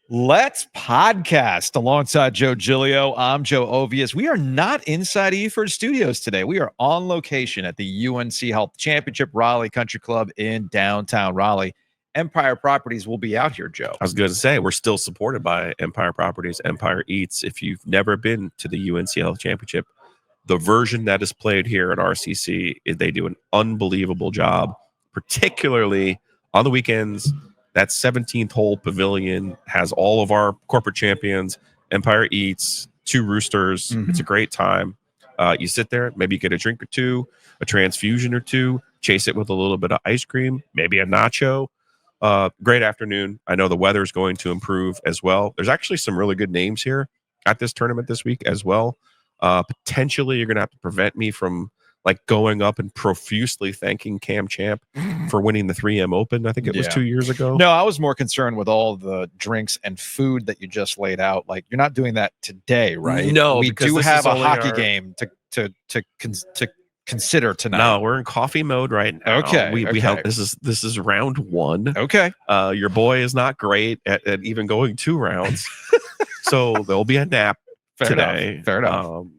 Let's podcast alongside Joe Giglio. I'm Joe Ovies. We are not inside Eford Studios today. We are on location at the UNC Health Championship, Raleigh Country Club in downtown Raleigh. Empire Properties will be out here, Joe. I was going to say, we're still supported by Empire Properties, Empire Eats. If you've never been to the UNC Health Championship, the version that is played here at RCC, they do an unbelievable job, particularly on the weekends. That 17th hole pavilion has all of our corporate champions, Empire Eats, 2 roosters. Mm-hmm. It's a great time. You sit there, maybe you get a drink or two, a transfusion or two, chase it with a little bit of ice cream, maybe a nacho. Great afternoon. I know the weather is going to improve as well. There's actually some really good names here at this tournament this week as well. Potentially, you're going to have to prevent me from going up and profusely thanking Cam Champ for winning the 3M Open. I think it was 2 years ago. No, I was more concerned with all the drinks and food that you just laid out. You're not doing that today, right? No, we do have a hockey game to consider tonight. No, we're in coffee mode right now. Okay. We have this is round 1. Okay. Your boy is not great at even going 2 rounds. So there'll be a nap today. Fair enough. So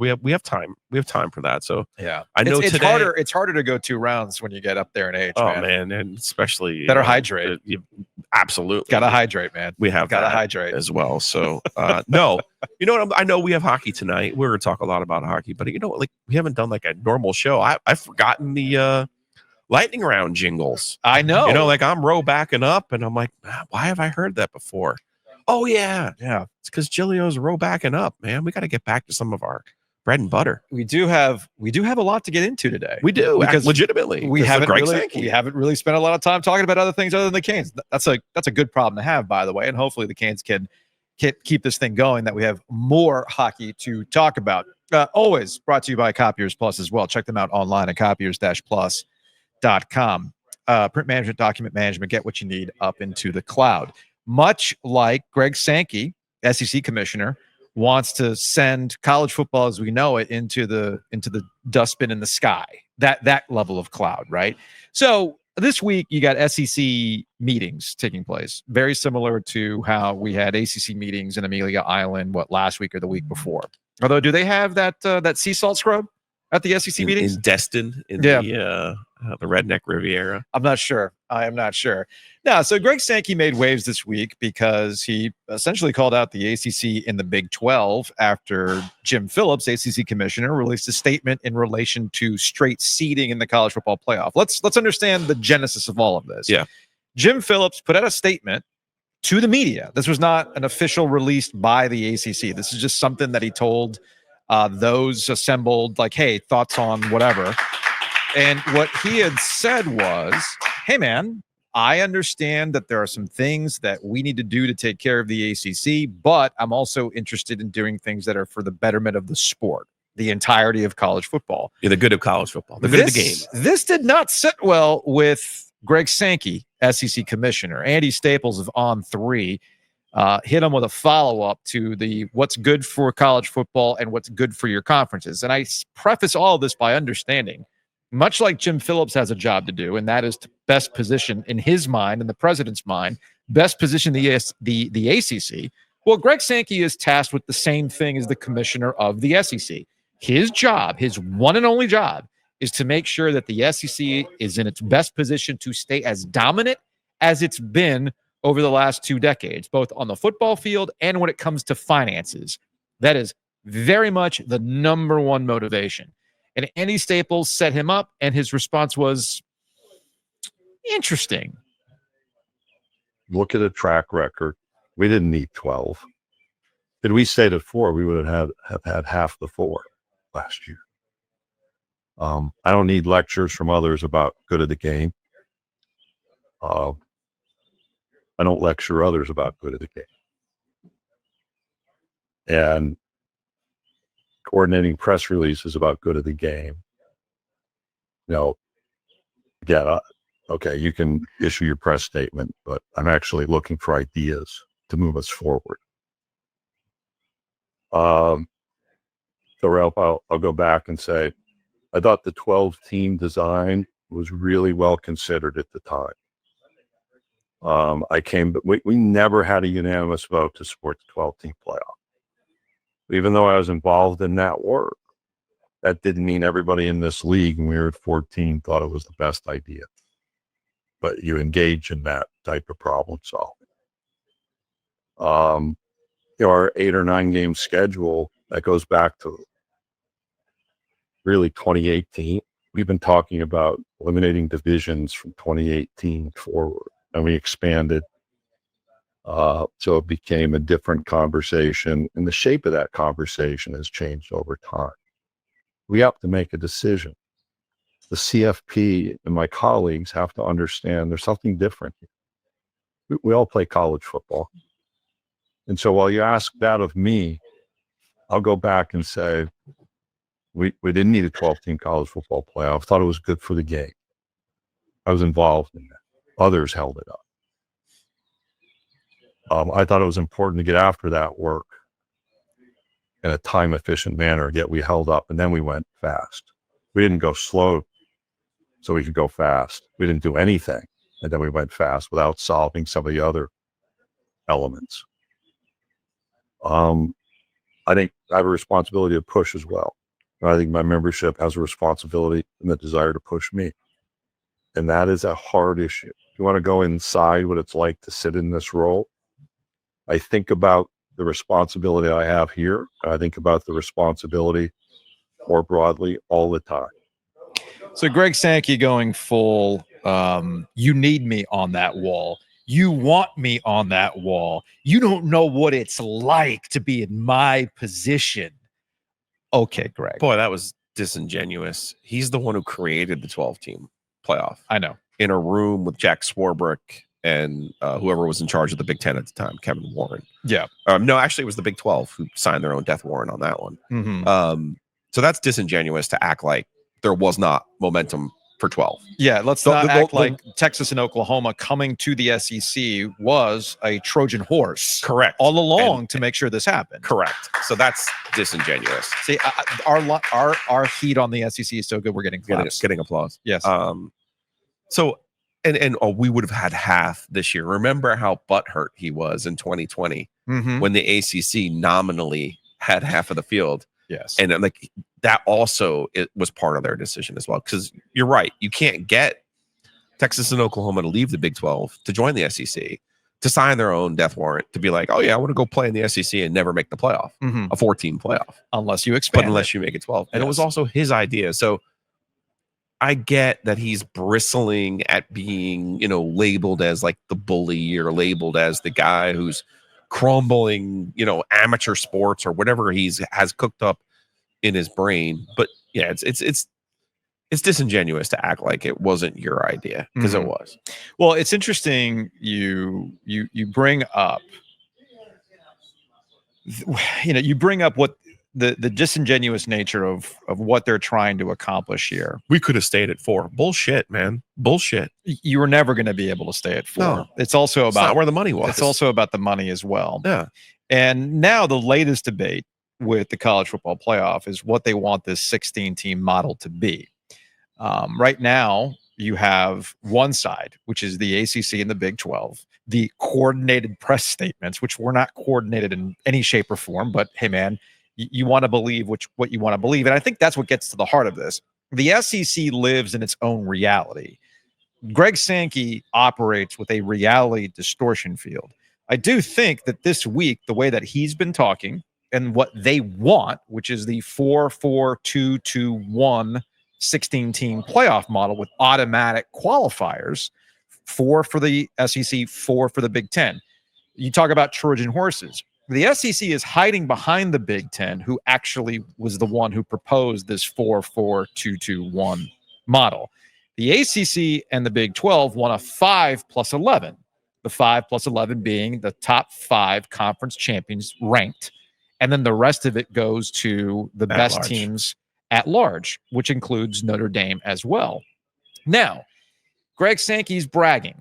we have time. We have time for that. So yeah, I know it's today, It's harder to go 2 rounds when you get up there in age. Oh man, and especially better hydrate. Absolutely, gotta hydrate, man. We have gotta hydrate as well. So no, you know what? I know we have hockey tonight. We're gonna talk a lot about hockey, but we haven't done a normal show. I've forgotten the lightning round jingles. I know. I'm row backing up, and I'm like, why have I heard that before? Oh yeah. It's because Giglio's row backing up, man. We got to get back to some of our bread and butter. We do have a lot to get into today. We do, because legitimately we haven't really spent a lot of time talking about other things other than the Canes. That's a good problem to have, by the way, and hopefully the Canes can keep this thing going. That we have more hockey to talk about. Always brought to you by Copiers Plus as well. Check them out online at copiers-plus.com. Print management, document management. Get what you need up into the cloud. Much like Greg Sankey, SEC commissioner, wants to send college football as we know it into the dustbin in the sky, that level of cloud, right? So this week you got SEC meetings taking place, very similar to how we had ACC meetings in Amelia Island, last week or the week before. Although, do they have that sea salt scrub at the SEC meetings? In Destin, the Redneck Riviera. I'm not sure. I am not sure. Now, so Greg Sankey made waves this week because he essentially called out the ACC in the Big 12 after Jim Phillips, ACC commissioner, released a statement in relation to straight seeding in the college football playoff. Let's understand the genesis of all of this. Yeah. Jim Phillips put out a statement to the media. This was not an official release by the ACC. This is just something that he told those assembled, hey, thoughts on whatever. And what he had said was, hey, man, I understand that there are some things that we need to do to take care of the ACC, but I'm also interested in doing things that are for the betterment of the sport, the entirety of college football. Yeah, the good of college football, the good of the game. This did not sit well with Greg Sankey, SEC commissioner. Andy Staples of On3 hit him with a follow-up to the what's good for college football and what's good for your conferences. And I preface all of this by understanding, much like Jim Phillips has a job to do, and that is to best position, in his mind and the president's mind, best position the ACC. Well, Greg Sankey is tasked with the same thing as the commissioner of the SEC. His job, his one and only job, is to make sure that the SEC is in its best position to stay as dominant as it's been over the last 2 decades, both on the football field and when it comes to finances. That is very much the number one motivation. And Andy Staples set him up, and his response was interesting. Look at a track record. We didn't need 12. Did we stayed at 4, we would have had half the 4 last year. I don't need lectures from others about good of the game. I don't lecture others about good of the game. And coordinating press releases about good of the game. Okay, you can issue your press statement, but I'm actually looking for ideas to move us forward. So Ralph, I'll go back and say, I thought the 12-team design was really well considered at the time. We never had a unanimous vote to support the 12-team playoff. Even though I was involved in that work, that didn't mean everybody in this league, when we were at 14, thought it was the best idea. But you engage in that type of problem solving. Our 8 or 9 game schedule that goes back to really 2018. We've been talking about eliminating divisions from 2018 forward, and we expanded. So it became a different conversation, and the shape of that conversation has changed over time. We have to make a decision. The CFP and my colleagues have to understand there's something different. We all play college football. And so while you ask that of me, I'll go back and say, we didn't need a 12-team college football playoff. Thought it was good for the game. I was involved in that. Others held it up. I thought it was important to get after that work in a time-efficient manner, yet we held up, and then we went fast. We didn't go slow so we could go fast. We didn't do anything, and then we went fast without solving some of the other elements. I think I have a responsibility to push as well. I think my membership has a responsibility and the desire to push me. And that is a hard issue. If you want to go inside what it's like to sit in this role, I think about the responsibility I have here. I think about the responsibility more broadly all the time. So Greg Sankey going full, you need me on that wall. You want me on that wall. You don't know what it's like to be in my position. Okay, Greg. Boy, that was disingenuous. He's the one who created the 12-team playoff. I know. In a room with Jack Swarbrick and whoever was in charge of the Big Ten at the time, Kevin Warren. Yeah. No, actually, it was the Big 12 who signed their own death warrant on that one. Mm-hmm. So that's disingenuous to act like there was not momentum for 12. Yeah, let's not act like Texas and Oklahoma coming to the SEC was a Trojan horse. Correct. All along to make sure this happened. Correct. So that's disingenuous. See, our heat on the SEC is so good we're getting claps. Getting applause. Yes. So we would have had half this year. Remember how butthurt he was in 2020 when the ACC nominally had half of the field. Yes. And like that also it was part of their decision as well. Because you're right. You can't get Texas and Oklahoma to leave the Big 12 to join the SEC, to sign their own death warrant, to be like, oh, yeah, I want to go play in the SEC and never make the playoff, a 14 playoff. Unless you expand. But unless you make it 12. And it was also his idea. So I get that he's bristling at being, labeled as like the bully or labeled as the guy who's crumbling, amateur sports or whatever has cooked up in his brain. But yeah, it's disingenuous to act like it wasn't your idea, because it was. Well, it's interesting you bring up you bring up what the disingenuous nature of what they're trying to accomplish here. We could have stayed at 4. Bullshit, man. Bullshit. You were never going to be able to stay at 4. No. It's also about not where the money was. It's also about the money as well. Yeah. And now the latest debate with the college football playoff is what they want this 16-team model to be. Right now, you have one side, which is the ACC and the Big 12, the coordinated press statements, which were not coordinated in any shape or form. But hey, man, you want to believe what you want to believe. And I think that's what gets to the heart of this. The SEC lives in its own reality. Greg Sankey operates with a reality distortion field. I do think that this week, the way that he's been talking and what they want, which is the 4-4-2-2-1 16-team playoff model with automatic qualifiers, 4 for the SEC, 4 for the Big Ten. You talk about Trojan horses. The SEC is hiding behind the Big Ten, who actually was the one who proposed this 4-4-2-2-1 model. The ACC and the Big 12 want a 5+11, the 5+11 being the top 5 conference champions ranked. And then the rest of it goes to the best teams at large, which includes Notre Dame as well. Now, Greg Sankey's bragging,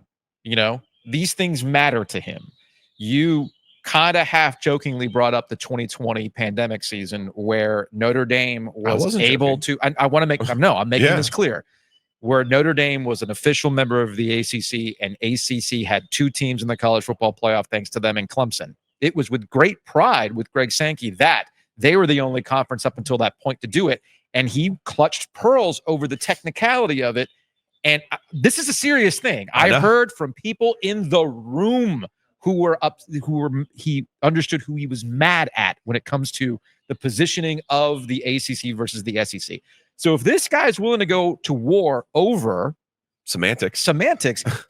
these things matter to him. You kind of half jokingly brought up the 2020 pandemic season where Notre Dame was able to, I want to make, I'm making this clear. where Notre Dame was an official member of the ACC and ACC had 2 teams in the college football playoff thanks to them and Clemson. It was with great pride with Greg Sankey that they were the only conference up until that point to do it, and he clutched pearls over the technicality of it. And this is a serious thing. I heard from people in the room he understood who he was mad at when it comes to the positioning of the ACC versus the SEC. So if this guy's willing to go to war over semantics,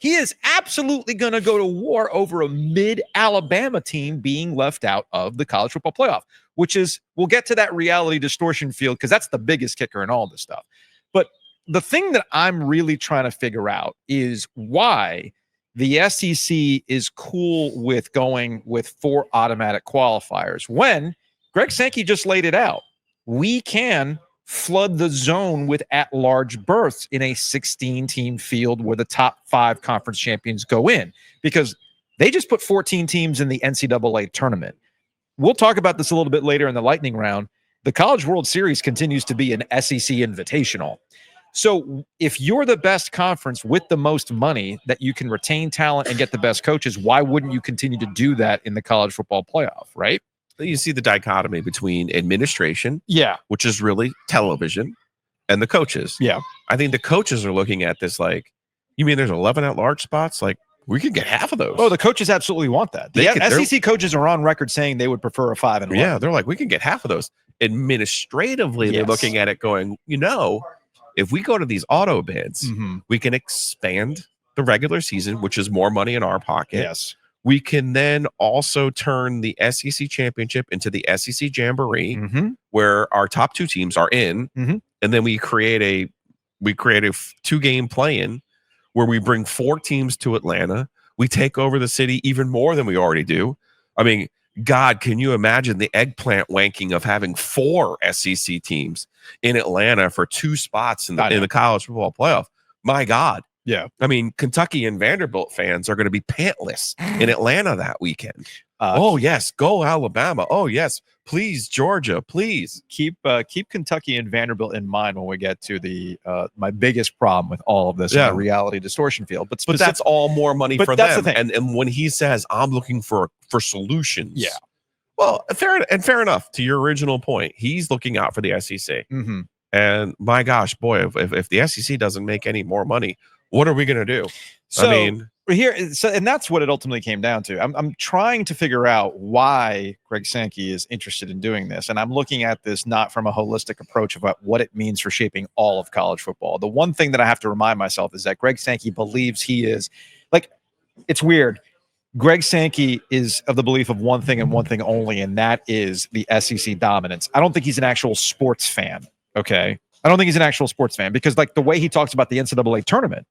he is absolutely going to go to war over a mid-Alabama team being left out of the college football playoff, which is, we'll get to that reality distortion field because that's the biggest kicker in all this stuff. But the thing that I'm really trying to figure out is why the SEC is cool with going with 4 automatic qualifiers when Greg Sankey just laid it out. We can flood the zone with at-large berths in a 16-team field where the top 5 conference champions go in, because they just put 14 teams in the NCAA tournament. We'll talk about this a little bit later in the lightning round. The College World Series continues to be an SEC invitational. So if you're the best conference with the most money that you can retain talent and get the best coaches, why wouldn't you continue to do that in the college football playoff, right? You see the dichotomy between administration, yeah, which is really television, and the coaches. Yeah. I think the coaches are looking at this like, you mean there's 11 at-large spots? Like, we could get half of those. Oh, the coaches absolutely want that. The SEC coaches are on record saying they would prefer a 5 and 1. Yeah, they're like, we can get half of those. Administratively, they're looking at it going, if we go to these auto bids, we can expand the regular season, which is more money in our pocket. Yes. We can then also turn the SEC championship into the SEC Jamboree, where our top 2 teams are in, and then we create a 2-game play-in where we bring 4 teams to Atlanta. We take over the city even more than we already do. I mean, God, can you imagine the eggplant wanking of having 4 SEC teams in Atlanta for 2 spots in the college football playoff? My God. Yeah. I mean, Kentucky and Vanderbilt fans are going to be pantless in Atlanta that weekend. Oh, yes. Go Alabama. Oh, yes. Please, Georgia. Please. Keep Kentucky and Vanderbilt in mind when we get to the my biggest problem with all of this in the reality distortion field. But that's all more money for them. The thing. And when he says, I'm looking for solutions. Yeah. Well, fair enough. To your original point, he's looking out for the SEC. And my gosh, boy, if the SEC doesn't make any more money, what are we going to do? So, and that's what it ultimately came down to. I'm trying to figure out why Greg Sankey is interested in doing this. And I'm looking at this not from a holistic approach about what it means for shaping all of college football. The one thing that I have to remind myself is that Greg Sankey believes he is, like, it's weird. Greg Sankey is of the belief of one thing and one thing only, and that is the SEC dominance. I don't think he's an actual sports fan, okay? I don't think he's an actual sports fan because, like, the way he talks about the NCAA tournament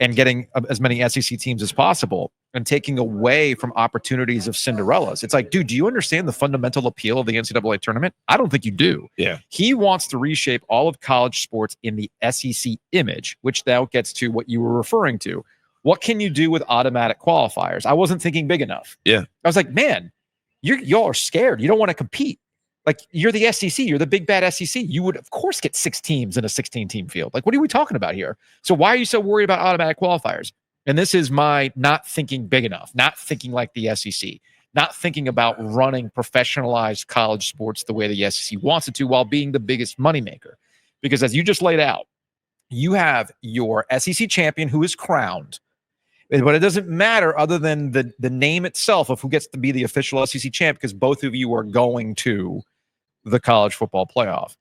and getting as many SEC teams as possible and taking away from opportunities of Cinderellas. It's like, dude, do you understand the fundamental appeal of the NCAA tournament? I don't think you do. Yeah. He wants to reshape all of college sports in the SEC image, which now gets to what you were referring to. What can you do with automatic qualifiers? I wasn't thinking big enough. Yeah. I was like, man, y'all are scared. You don't want to compete. Like, you're the SEC. You're the big bad SEC. You would, of course, get 6 teams in a 16-team field. Like, what are we talking about here? So why are you so worried about automatic qualifiers? And this is my not thinking big enough, not thinking like the SEC, not thinking about running professionalized college sports the way the SEC wants it to while being the biggest moneymaker. Because as you just laid out, you have your SEC champion who is crowned. But it doesn't matter other than the name itself of who gets to be the official SEC champ, because both of you are going to the college football playoff.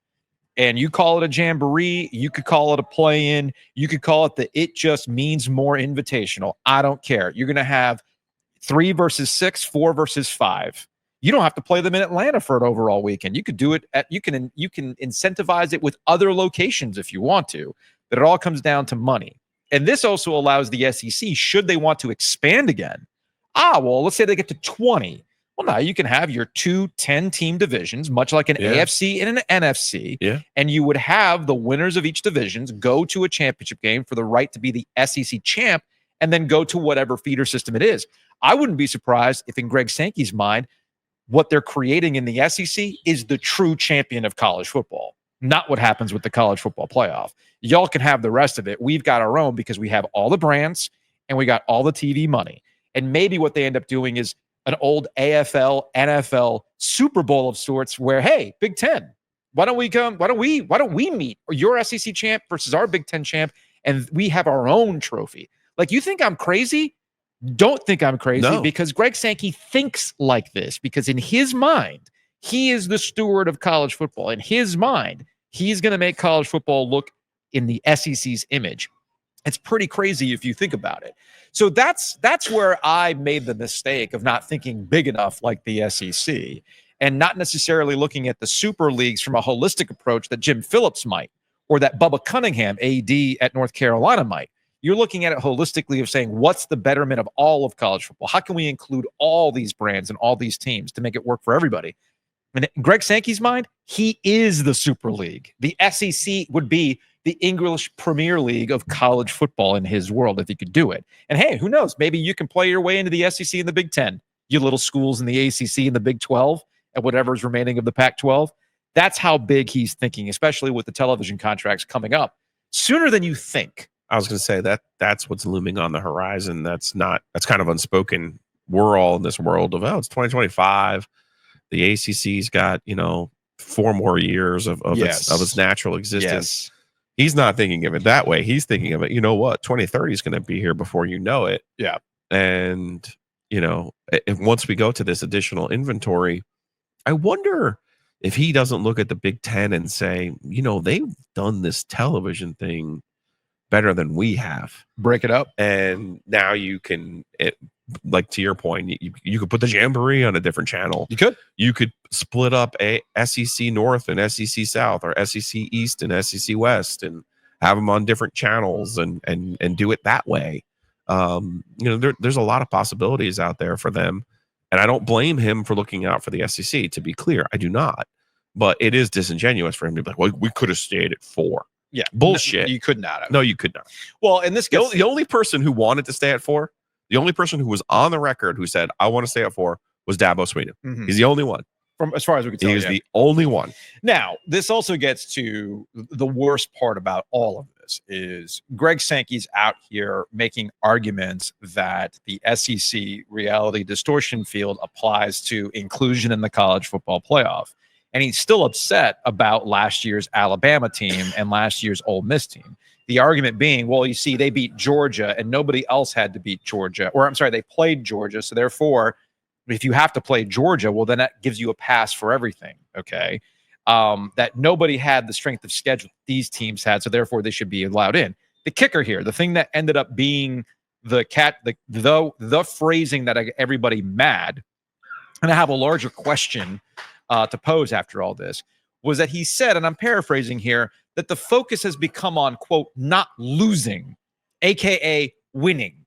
And you call it a jamboree, you could call it a play-in, you could call it the it just means more invitational. I don't care. You're going to have 3 versus 6, 4 versus 5. You don't have to play them in Atlanta for an overall weekend. You could do it you can incentivize it with other locations if you want to. But it all comes down to money. And this also allows the SEC, should they want to expand again, let's say they get to 20. Well, now you can have your 2 10-team divisions, much like an AFC and an NFC. Yeah. And you would have the winners of each divisions go to a championship game for the right to be the SEC champ and then go to whatever feeder system it is. I wouldn't be surprised if in Greg Sankey's mind, what they're creating in the SEC is the true champion of college football. not what happens with the college football playoff. Y'all can have the rest of it. We've got our own because we have all the brands and we got all the TV money. And maybe what they end up doing is an old AFL, NFL Super Bowl of sorts where, hey, Big Ten, why don't we meet your SEC champ versus our Big Ten champ, and we have our own trophy. Like, you think I'm crazy? Don't think I'm crazy, because Greg Sankey thinks like this, because in his mind, he is the steward of college football. In his mind, he's going to make college football look in the SEC's image. It's pretty crazy if you think about it. So that's where I made the mistake of not thinking big enough like the SEC, and not necessarily looking at the super leagues from a holistic approach that Jim Phillips might, or that Bubba Cunningham, AD at North Carolina, might. You're looking at it holistically of saying, what's the betterment of all of college football? How can we include all these brands and all these teams to make it work for everybody? And in Greg Sankey's mind, he is the Super League. The SEC would be the English Premier League of college football in his world if he could do it. And hey, who knows? Maybe you can play your way into the SEC and the Big Ten, you little schools in the ACC and the Big 12 and whatever's remaining of the Pac-12. That's how big he's thinking, especially with the television contracts coming up sooner than you think. I was going to say that's what's looming on the horizon. That's kind of unspoken. We're all in this world of, it's 2025. The ACC's got, 4 more years of its natural existence. Yes. He's not thinking of it that way. He's thinking of it, 2030 is going to be here before you know it. Yeah. And, if once we go to this additional inventory, I wonder if he doesn't look at the Big Ten and say, they've done this television thing better than we have. Break it up. And now you can, like to your point, you could put the Jamboree on a different channel. You could split up a SEC North and SEC South, or SEC East and SEC West, and have them on different channels and do it that way. There's a lot of possibilities out there for them. And I don't blame him for looking out for the SEC, to be clear. I do not. But it is disingenuous for him to be like, well, we could have stayed at 4. Yeah. Bullshit. No, you could not have. No, you could not. Well, and this the only person who wanted to stay at 4, the only person who was on the record who said, I want to stay at 4, was Dabo Swinney. Mm-hmm. He's the only one. From as far as we can tell. He was the only one. Now, this also gets to the worst part about all of this is Greg Sankey's out here making arguments that the SEC reality distortion field applies to inclusion in the college football playoff. And he's still upset about last year's Alabama team and last year's Ole Miss team. The argument being, well, you see, they beat Georgia and nobody else had to beat Georgia. Or I'm sorry, they played Georgia. So therefore, if you have to play Georgia, well, then that gives you a pass for everything. Okay. That nobody had the strength of schedule these teams had. So therefore, they should be allowed in. The kicker here, the thing that ended up being the phrasing that got everybody mad, and I have a larger question to pose after all this, was that he said, and I'm paraphrasing here, that the focus has become on, quote, not losing, AKA winning.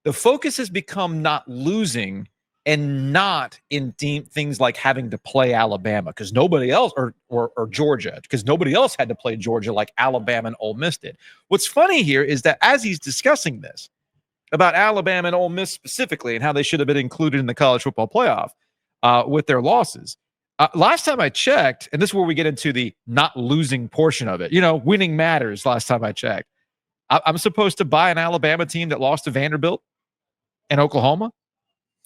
The focus has become not losing and not in things like having to play Alabama because nobody else, or Georgia, because nobody else had to play Georgia like Alabama and Ole Miss did. What's funny here is that as he's discussing this about Alabama and Ole Miss specifically and how they should have been included in the college football playoff with their losses, last time I checked, and this is where we get into the not losing portion of it, winning matters. Last time I checked, I'm supposed to buy an Alabama team that lost to Vanderbilt and Oklahoma.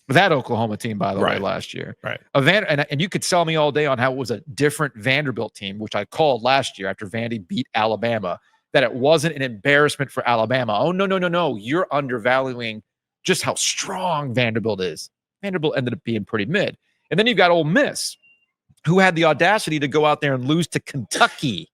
That Oklahoma team, by the way, last year. Right. And you could sell me all day on how it was a different Vanderbilt team, which I called last year after Vandy beat Alabama, that it wasn't an embarrassment for Alabama. Oh, no. You're undervaluing just how strong Vanderbilt is. Vanderbilt ended up being pretty mid. And then you've got Ole Miss, who had the audacity to go out there and lose to Kentucky.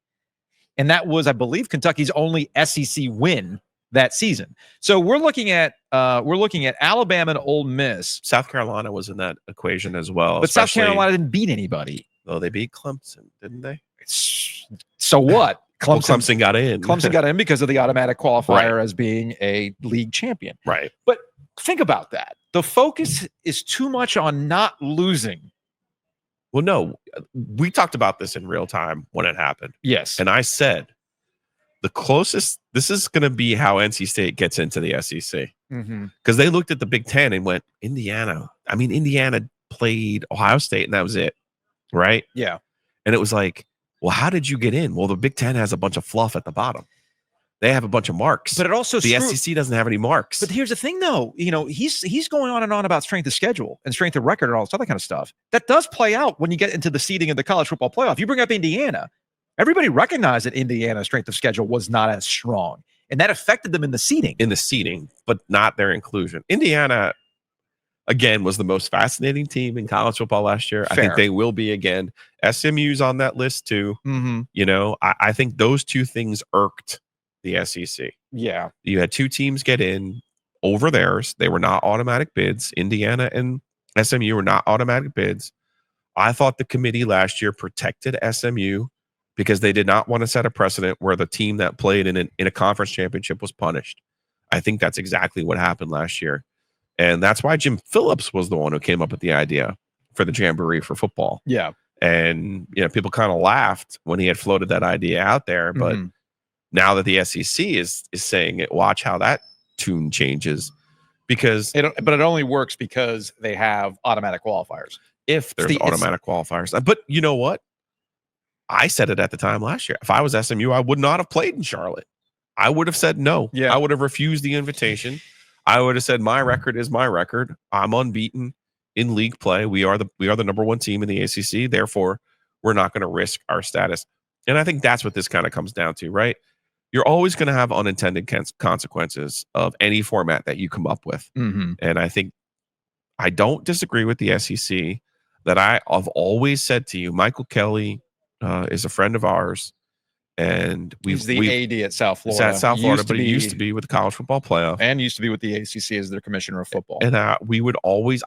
And that was, I believe, Kentucky's only SEC win that season. So we're looking at Alabama and Ole Miss. South Carolina was in that equation as well. But South Carolina didn't beat anybody. Oh, they beat Clemson, didn't they? So what? Clemson got in. Clemson got in because of the automatic qualifier as being a league champion. Right. But think about that. The focus is too much on not losing. Well, no, we talked about this in real time when it happened. Yes. And I said, the closest, this is going to be how NC State gets into the SEC. Because they looked at the Big Ten and went, Indiana. I mean, Indiana played Ohio State and that was it. Right? Yeah. And it was like, Well, how did you get in? Well, the Big Ten has a bunch of fluff at the bottom. They have a bunch of marks. But it also the SEC doesn't have any marks. But here's the thing, though. He's going on and on about strength of schedule and strength of record and all this other kind of stuff. That does play out when you get into the seeding of the college football playoff. You bring up Indiana. Everybody recognized that Indiana's strength of schedule was not as strong, and that affected them in the seeding. But not their inclusion. Indiana, again, was the most fascinating team in college football last year. Fair. I think they will be again. SMU's on that list too. Mm-hmm. I think those two things irked the SEC. Yeah. You had two teams get in over theirs. They were not automatic bids. Indiana and SMU were not automatic bids. I thought the committee last year protected SMU because they did not want to set a precedent where the team that played in a conference championship was punished. I think that's exactly what happened last year. And that's why Jim Phillips was the one who came up with the idea for the Jamboree for football. Yeah. And, people kind of laughed when he had floated that idea out there. But now that the SEC is saying it, watch how that tune changes, because it only works because they have automatic qualifiers. If there's automatic qualifiers. But you know what? I said it at the time last year. If I was SMU, I would not have played in Charlotte. I would have said no. Yeah. I would have refused the invitation. I would have said my record is my record. I'm unbeaten in league play. We are the number one team in the ACC. Therefore, we're not going to risk our status. And I think that's what this kind of comes down to, right? You're always going to have unintended consequences of any format that you come up with. Mm-hmm. And I don't disagree with the SEC that I've always said to you, Michael Kelly is a friend of ours. And he's the AD at South Florida. At South Florida, but he used to be with the college football playoff. And used to be with the ACC as their commissioner of football. And I would always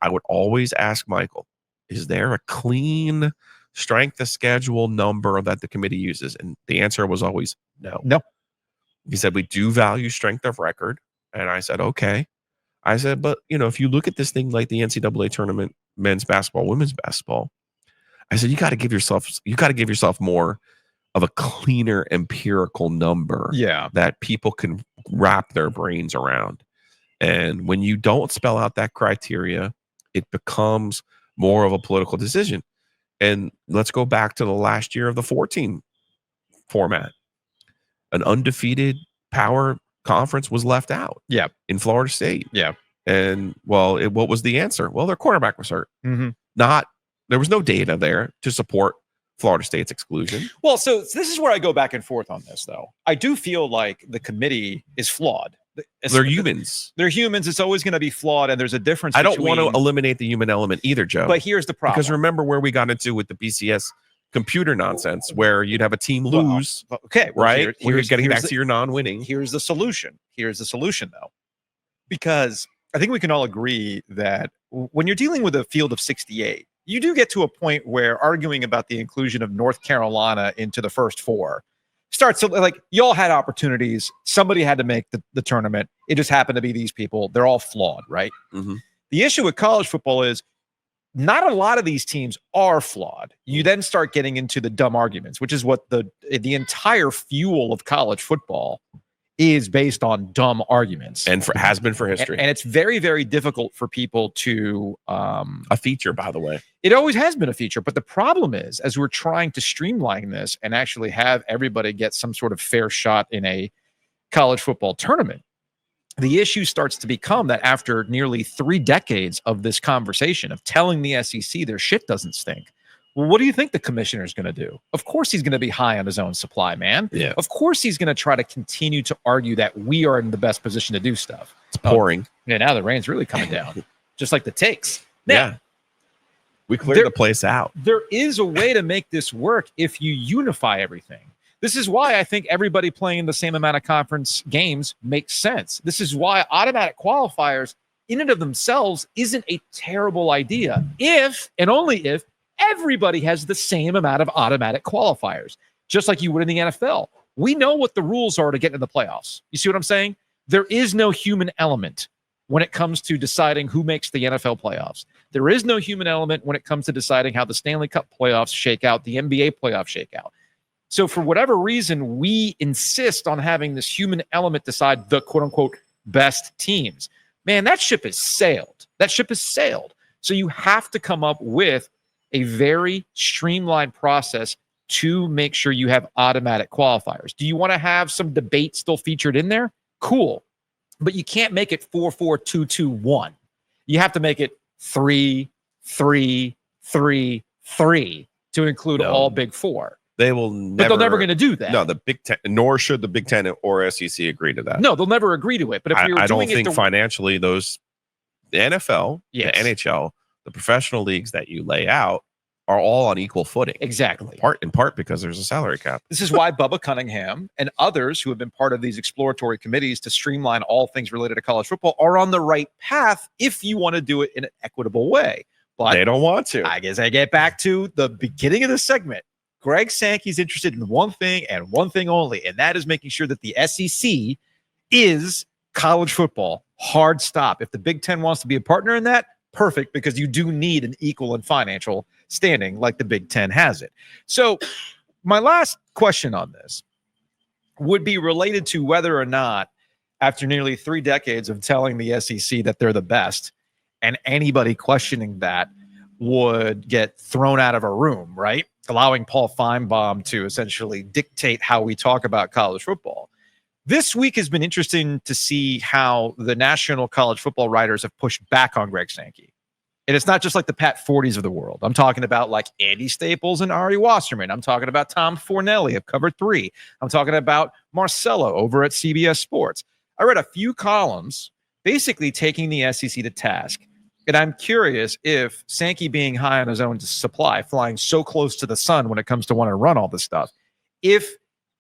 ask Michael, is there a clean strength of schedule number that the committee uses? And the answer was always no. No. He said, we do value strength of record. And I said, okay. I said, but if you look at this thing like the NCAA tournament, men's basketball, women's basketball, I said, you got to give yourself more of a cleaner empirical number that people can wrap their brains around. And when you don't spell out that criteria, it becomes more of a political decision. And let's go back to the last year of the 14 format. An undefeated power conference was left out. Yeah. In Florida State. Yeah. And what was the answer? Well, their quarterback was hurt. Mm-hmm. There was no data there to support Florida State's exclusion. Well, so this is where I go back and forth on this, though. I do feel like the committee is flawed. They're humans. They're humans. It's always going to be flawed, and there's a difference. I don't want to eliminate the human element either, Joe. But here's the problem. Because remember where we got into with the BCS computer nonsense, where you'd have a team lose. Well, okay, right? Here's getting back to your non-winning. Here's the solution. Though, because I think we can all agree that when you're dealing with a field of 68, you do get to a point where arguing about the inclusion of North Carolina into the first four starts to, like, y'all had opportunities. Somebody had to make the tournament. It just happened to be these people. They're all flawed, right? Mm-hmm. The issue with college football is not a lot of these teams are flawed. You then start getting into the dumb arguments, which is what the entire fuel of college football is based on dumb arguments. And has been for history. And it's very, very difficult for people to... a feature, by the way. It always has been a feature. But the problem is, as we're trying to streamline this and actually have everybody get some sort of fair shot in a college football tournament, the issue starts to become that after nearly 3 decades of this conversation of telling the SEC their shit doesn't stink, well, what do you think the commissioner is going to do? Of course he's going to be high on his own supply, man. Yeah. Of course he's going to try to continue to argue that we are in the best position to do stuff. It's pouring. Yeah, now the rain's really coming down, just like the takes. Now, yeah. We cleared the place out. There is a way to make this work if you unify everything. This is why I think everybody playing the same amount of conference games makes sense. This is why automatic qualifiers in and of themselves isn't a terrible idea if and only if everybody has the same amount of automatic qualifiers, just like you would in the NFL. We know what the rules are to get into the playoffs. You see what I'm saying? There is no human element when it comes to deciding who makes the NFL playoffs. There is no human element when it comes to deciding how the Stanley Cup playoffs shake out, the NBA playoffs shake out. So for whatever reason, we insist on having this human element decide the quote-unquote best teams. Man, that ship has sailed. So you have to come up with a very streamlined process to make sure you have automatic qualifiers. Do you want to have some debate still featured in there? Cool. But you can't make it 4-4-2-2-1. You have to make it 3-3-3-3 to include all Big Four. They will never. But they're never going to do that. No, the Big Ten, nor should the Big Ten or SEC agree to that. No, they'll never agree to it. But if we were I don't doing think it financially, the NFL, Yes. the NHL, the professional leagues that you lay out are all on equal footing. Exactly. In part because there's a salary cap. This is why Bubba Cunningham and others who have been part of these exploratory committees to streamline all things related to college football are on the right path if you want to do it in an equitable way. But They don't want to. I guess I get back to the beginning of the segment. Greg Sankey's interested in one thing and one thing only, and that is making sure that the SEC is college football. Hard stop. If the Big Ten wants to be a partner in that, perfect, because you do need an equal and financial standing like the Big Ten has it. So my last question on this would be related to whether or not, after nearly 3 decades of telling the SEC that they're the best, and anybody questioning that would get thrown out of a room, right? Allowing Paul Feinbaum to essentially dictate how we talk about college football. This week has been interesting to see how the national college football writers have pushed back on Greg Sankey. And it's not just like the Pat Forties of the world. I'm talking about like Andy Staples and Ari Wasserman. I'm talking about Tom Fornelli of Cover 3. I'm talking about Marcelo over at CBS Sports. I read a few columns basically taking the SEC to task. And I'm curious if Sankey being high on his own supply, flying so close to the sun when it comes to wanting to run all this stuff, if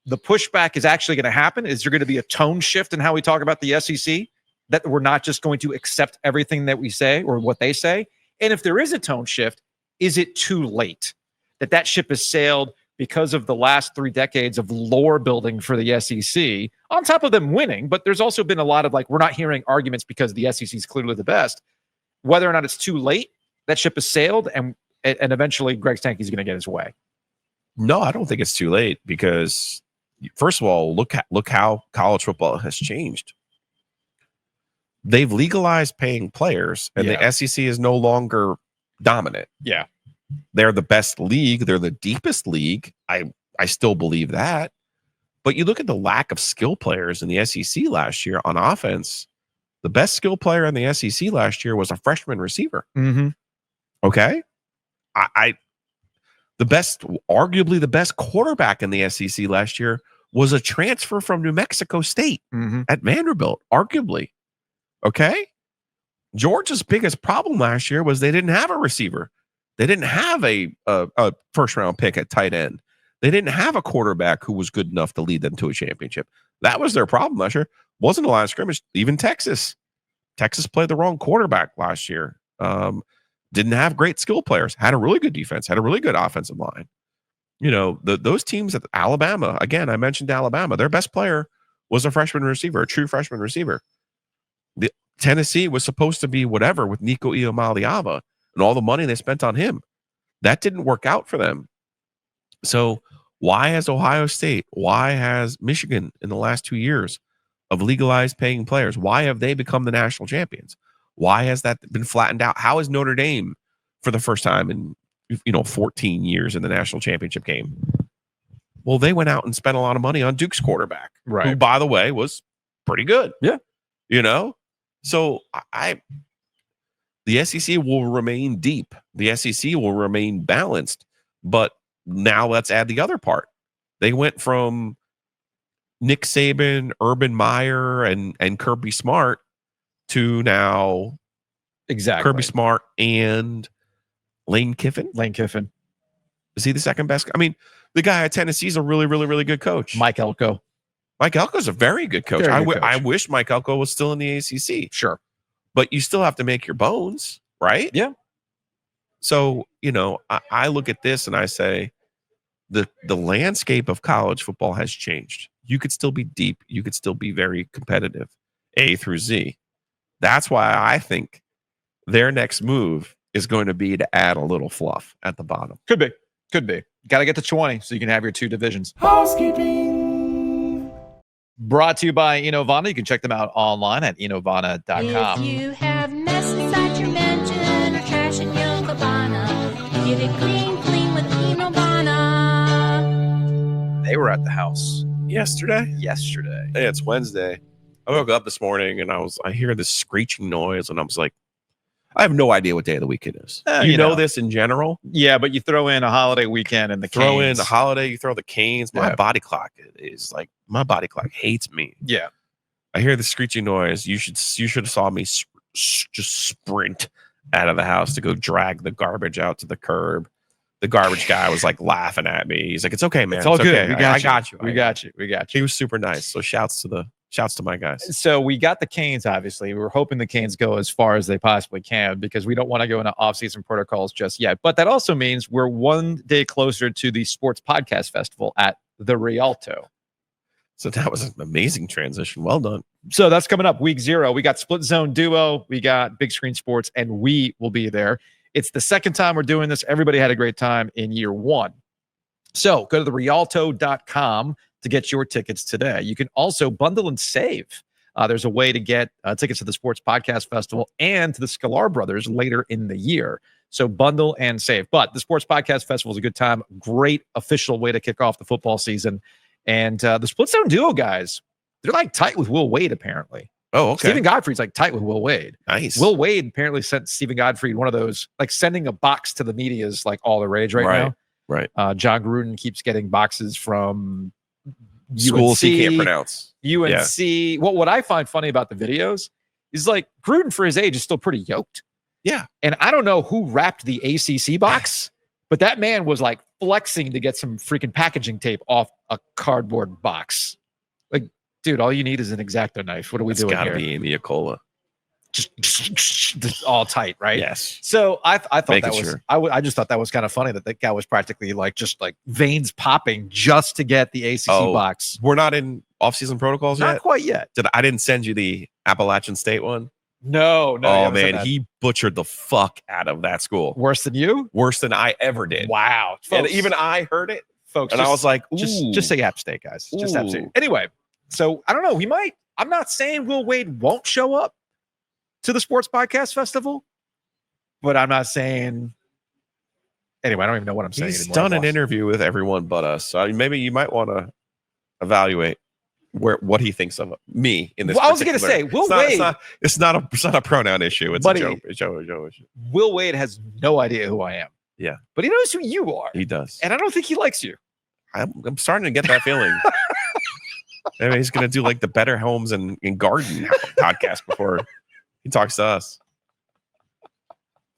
the pushback is actually going to happen, is there going to be a tone shift in how we talk about the SEC? That we're not just going to accept everything that we say or what they say? And if there is a tone shift, is it too late? That ship has sailed because of the last 3 decades of lore building for the SEC, on top of them winning. But there's also been a lot of like, we're not hearing arguments because the SEC is clearly the best. Whether or not it's too late, that ship has sailed, and eventually Greg Sankey's going to get his way. No, I don't think it's too late because, first of all, look how college football has changed. They've legalized paying players, and the SEC is no longer dominant. Yeah. They're the best league. They're the deepest league. I still believe that. But you look at the lack of skill players in the SEC last year on offense. The best skill player in the SEC last year was a freshman receiver. Mm-hmm. Okay. Arguably the best quarterback in the SEC last year was a transfer from New Mexico State at Vanderbilt, arguably. Okay. Georgia's biggest problem last year was they didn't have a receiver. They didn't have a first round pick at tight end. They didn't have a quarterback who was good enough to lead them to a championship. That was their problem last year. Wasn't a line of scrimmage. Even Texas played the wrong quarterback last year. Didn't have great skill players. Had a really good defense. Had a really good offensive line. You know, those teams at Alabama, again, I mentioned Alabama. Their best player was a freshman receiver, a true freshman receiver. The Tennessee was supposed to be whatever with Nico Iamaleava and all the money they spent on him. That didn't work out for them. So why has Ohio State, why has Michigan in the last 2 years of legalized paying players, why have they become the national champions? Why has that been flattened out? How is Notre Dame for the first time in 14 years in the national championship game? Well, they went out and spent a lot of money on Duke's quarterback, who, by the way, was pretty good. Yeah. So the SEC will remain deep. The SEC will remain balanced. But now let's add the other part. They went from Nick Saban, Urban Meyer, and Kirby Smart to now Kirby Smart and Lane Kiffin. Is he the second best? I mean, the guy at Tennessee is a really, really, really good coach. Mike Elko is a very good coach. I wish Mike Elko was still in the ACC. Sure. But you still have to make your bones, right? Yeah. So, I look at this and I say the landscape of college football has changed. You could still be deep. You could still be very competitive, A through Z. That's why I think their next move is going to be to add a little fluff at the bottom. Could be. Got to get to 20 so you can have your 2 divisions. Housekeeping. Brought to you by Inovana. You can check them out online at inovana.com. If you have mess inside your mansion or trash in your cabana, get it clean with Inovana. were at the house Yesterday? yesterday. Hey, it's Wednesday. I woke up this morning and I hear this screeching noise, and I was like, I have no idea what day of the week it is. You know this in general? Yeah, but you throw in a holiday weekend and the Throw in Canes. the holiday, you throw the Canes. My Yeah. body clock is like, my body clock hates me. Yeah. I hear the screeching noise. You should have saw me just sprint out of the house to go drag the garbage out to the curb. The garbage guy was like laughing at me. He's like, "It's okay, man. It's all good. Okay. We got I you. got you. We got you. We got you." He was super nice. So shouts to my guys. So we got the Canes, obviously. We were hoping the Canes go as far as they possibly can because we don't want to go into off-season protocols just yet. But that also means we're one day closer to the Sports Podcast Festival at the Rialto. So that was an amazing transition. Well done. So that's coming up week 0. We got Split Zone Duo, we got Big Screen Sports, and we will be there. It's the second time we're doing this. Everybody had a great time in year 1. So go to the Rialto.com to get your tickets today. You can also bundle and save. There's a way to get tickets to the Sports Podcast Festival and to the Sklar Brothers later in the year. So bundle and save. But the Sports Podcast Festival is a good time. Great official way to kick off the football season. And the Split Zone Duo guys, they're like tight with Will Wade, apparently. Oh, okay. Stephen Godfrey's like tight with Will Wade. Nice. Will Wade apparently sent Stephen Godfrey one of those, like sending a box to the media is like all the rage right now. Right. John Gruden keeps getting boxes from Schools UNC, he can't pronounce. UNC. Yeah. What I find funny about the videos is like Gruden for his age is still pretty yoked. Yeah. And I don't know who wrapped the ACC box, but that man was like flexing to get some freaking packaging tape off a cardboard box. Like, dude, all you need is an X-Acto knife. What are we doing It's got to here? be Amy Acola. Just all tight, right? Yes. So I thought Making that was sure. I just thought that was kind of funny that the guy was practically like just like veins popping just to get the ACC box. We're not in off-season protocols Not yet? quite yet. I didn't send you the Appalachian State one? No. you Oh, haven't said man. that. He butchered the fuck out of that school. Worse than you? Worse than I ever did. Wow. And Folks, even I heard it. folks, And I was like, ooh. just say App State, guys. Just App State. Ooh. Anyway, so I don't know. He might. I'm not saying Will Wade won't show up to the Sports Podcast Festival, but I'm not saying. Anyway, I don't even know what I'm saying. He's anymore. done I've an lost. interview with everyone but us. So maybe you might want to evaluate what he thinks of me in this. Well, I was gonna say, Will Wade. It's not a pronoun issue. It's Buddy, a Joe issue. Will Wade has no idea who I am. Yeah. But he knows who you are. He does. And I don't think he likes you. I'm starting to get that feeling. Maybe he's gonna do like the Better Homes and Garden podcast before he talks to us.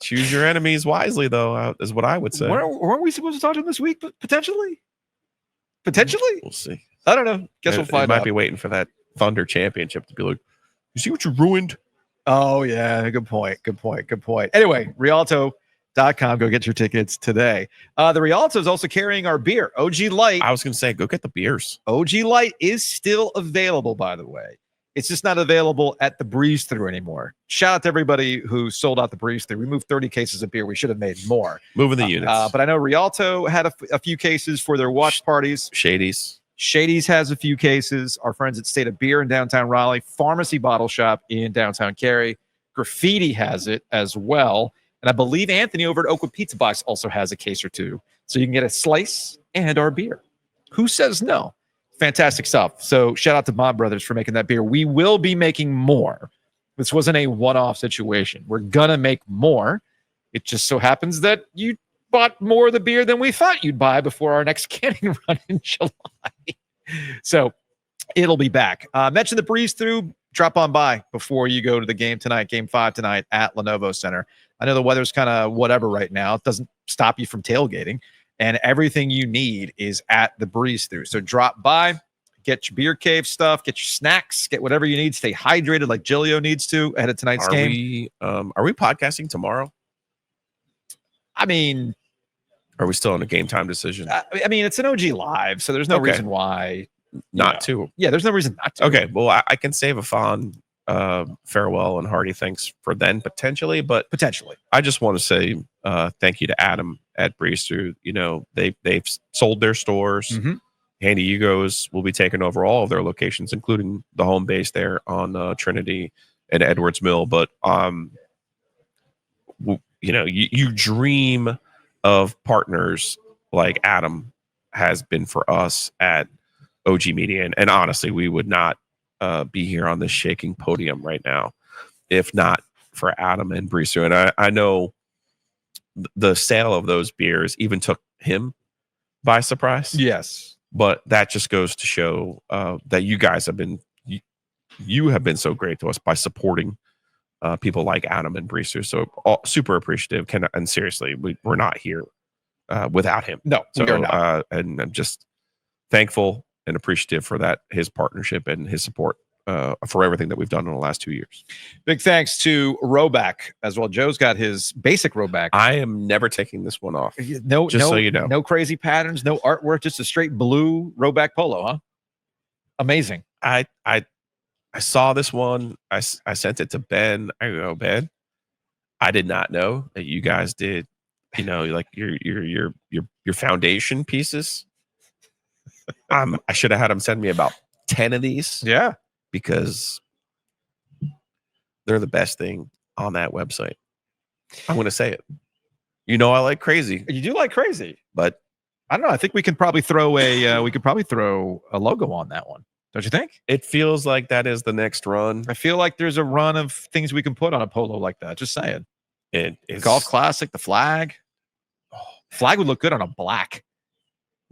Choose your enemies wisely, though, is what I would say. Weren't we supposed to talk to him this week? Potentially? We'll see. I don't know. Guess we'll find might out. be waiting for that Thunder championship to be like, you see what you ruined? Oh, yeah. Good point. Anyway, Rialto.com. Go get your tickets today. The Rialto is also carrying our beer, OG Light. I was going to say, go get the beers. OG Light is still available, by the way. It's just not available at the Breeze Through anymore. Shout out to everybody who sold out the Breeze Through. We moved 30 cases of beer. We should have made more. Moving the units. But I know Rialto had a few cases for their watch parties. Shady's has a few cases. Our friends at State of Beer in downtown Raleigh, Pharmacy Bottle Shop in downtown Cary, Graffiti has it as well. And I believe Anthony over at Oakwood Pizza Box also has a case or two. So you can get a slice and our beer. Who says no? Fantastic stuff. So shout out to Bob Brothers for making that beer. We will be making more. This wasn't a one-off situation. We're going to make more. It just so happens that you bought more of the beer than we thought you'd buy before our next canning run in July. So it'll be back. Mention the Breeze Through. Drop on by before you go to the game tonight, Game 5 tonight at Lenovo Center. I know the weather's kind of whatever right now. It doesn't stop you from tailgating. And everything you need is at the Breeze Through. So drop by, get your beer cave stuff, get your snacks, get whatever you need. Stay hydrated like Giglio needs to ahead of tonight's game. Are we podcasting tomorrow? I mean, Are we still on a game time decision? I mean, it's an OG Live, so there's no Okay. reason why Not to. Yeah, there's no reason not to. Okay, well, I can save a fond farewell and hearty thanks for then potentially, but Potentially. I just want to say thank you to Adam at Breeze Through. You know, they've sold their stores. Mhm. Handy Yugos will be taking over all of their locations, including the home base there on Trinity and Edwards Mill. But you know, you dream of partners like Adam has been for us at OG Media. And honestly, we would not be here on this shaking podium right now if not for Adam and Brisu. And I know the sale of those beers even took him by surprise. Yes. But that just goes to show that you guys have been so great to us by supporting people like Adam and Brisu. So super appreciative. And seriously, we're not here without him. No, so, we are not. And I'm just thankful and appreciative for that, his partnership and his support for everything that we've done in the last 2 years. Big thanks to Roback as well. Joe's got his basic Roback. I am never taking this one off. No, so you know. No crazy patterns, no artwork, just a straight blue Roback polo, huh? Amazing. I saw this one. I sent it to Ben. I go, Ben, I did not know that you guys did, like your foundation pieces. I should have had him send me about 10 of these. Yeah. Because they're the best thing on that website. I'm going to say it. I like crazy. You do like crazy, but I don't know. I think we can probably throw a logo on that one. Don't you think? It feels like that is the next run. I feel like there's a run of things we can put on a polo like that. Just saying. It's Golf Classic, the flag. Flag would look good on a black.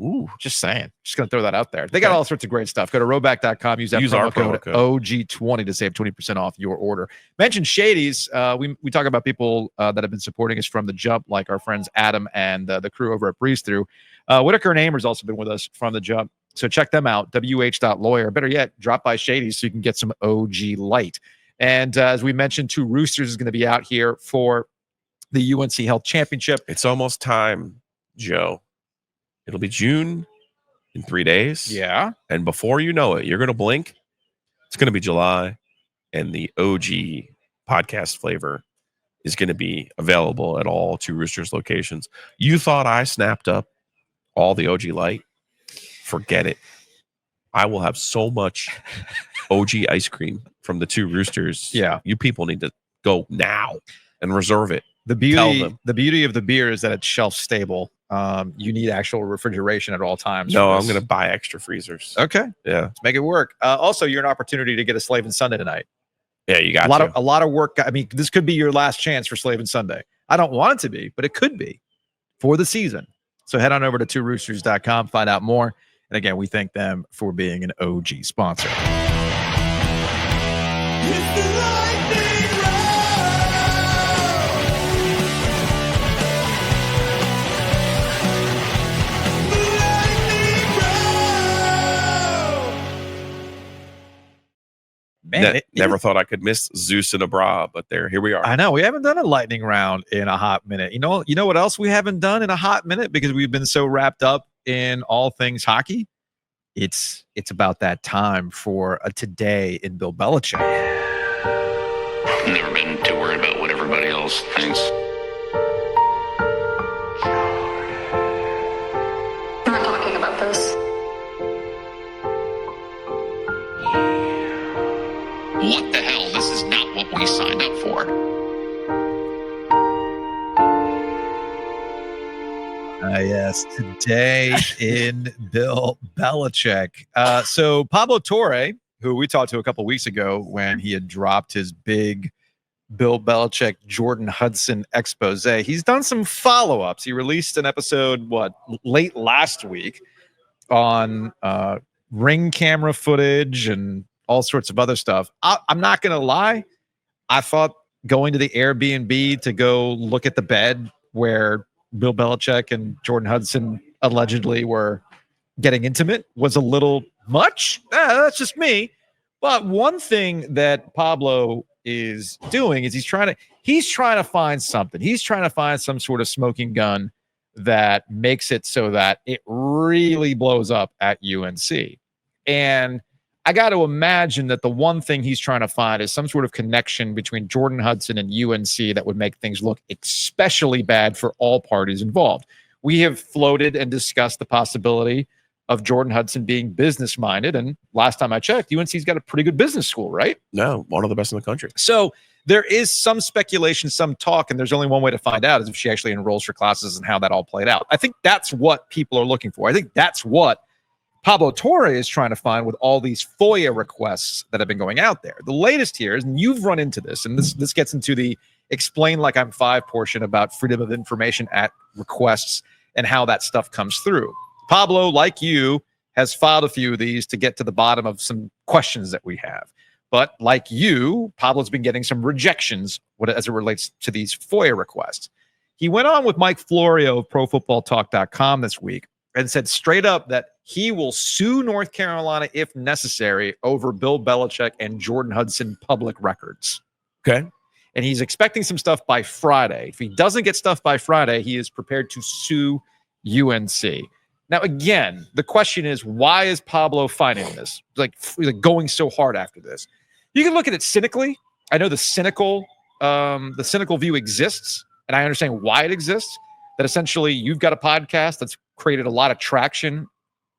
Ooh, just saying. Just going to throw that out there. They got all sorts of great stuff. Go to roback.com. Use our promo code OG20 to save 20% off your order. Mention Shady's. We talk about people that have been supporting us from the jump, like our friends Adam and the crew over at Breeze Through. Whitaker and Amer's also been with us from the jump. So check them out, wh.lawyer. Better yet, drop by Shady's so you can get some OG Light. And as we mentioned, Two Roosters is going to be out here for the UNC Health Championship. It's almost time, Joe. It'll be June in 3 days. Yeah. And before you know it, you're going to blink. It's going to be July. And the OG podcast flavor is going to be available at all Two Roosters locations. You thought I snapped up all the OG Light? Forget it. I will have so much OG ice cream from the Two Roosters. Yeah. You people need to go now and reserve it. The beauty of the beer is that it's shelf stable. You need actual refrigeration at all times. No, I'm going to buy extra freezers. Okay. Yeah. Let's make it work. Also, you're an opportunity to get a Slave and Sunday tonight. Yeah, you got a lot of work. I mean, this could be your last chance for Slave and Sunday. I don't want it to be, but it could be for the season. So head on over to tworoosters.com, find out more. And again, we thank them for being an OG sponsor. Man, never thought I could miss Zeus and a bra, but here we are. I know we haven't done a lightning round in a hot minute. You know what else we haven't done in a hot minute because we've been so wrapped up in all things hockey. It's about that time for a today in Bill Belichick. Never been too worried about what everybody else thinks. We're not talking about this. What the hell? This is not what we signed up for. Yes, today in Bill Belichick. So Pablo Torre, who we talked to a couple weeks ago when he had dropped his big Bill Belichick, Jordan Hudson expose, he's done some follow-ups. He released an episode, late last week on ring camera footage and all sorts of other stuff. I'm not going to lie. I thought going to the Airbnb to go look at the bed where Bill Belichick and Jordan Hudson allegedly were getting intimate was a little much. That's just me. But one thing that Pablo is doing is he's trying to find something. He's trying to find some sort of smoking gun that makes it so that it really blows up at UNC. And I got to imagine that the one thing he's trying to find is some sort of connection between Jordan Hudson and UNC that would make things look especially bad for all parties involved. We have floated and discussed the possibility of Jordan Hudson being business minded. And last time I checked, UNC's got a pretty good business school, right? No, one of the best in the country. So there is some speculation, some talk, and there's only one way to find out is if she actually enrolls for classes and how that all played out. I think that's what people are looking for. I think that's what Pablo Torre is trying to find with all these FOIA requests that have been going out there. The latest here is, and you've run into this, and this gets into the explain like I'm five portion about freedom of information act requests and how that stuff comes through. Pablo, like you, has filed a few of these to get to the bottom of some questions that we have. But like you, Pablo's been getting some rejections as it relates to these FOIA requests. He went on with Mike Florio of ProFootballTalk.com this week and said straight up that he will sue North Carolina if necessary over Bill Belichick and Jordan Hudson public records. Okay. And he's expecting some stuff by Friday. If he doesn't get stuff by Friday, he is prepared to sue UNC. Now, again, the question is, why is Pablo fighting this? Like going so hard after this? You can look at it cynically. I know the cynical view exists, and I understand why it exists. That essentially you've got a podcast that's created a lot of traction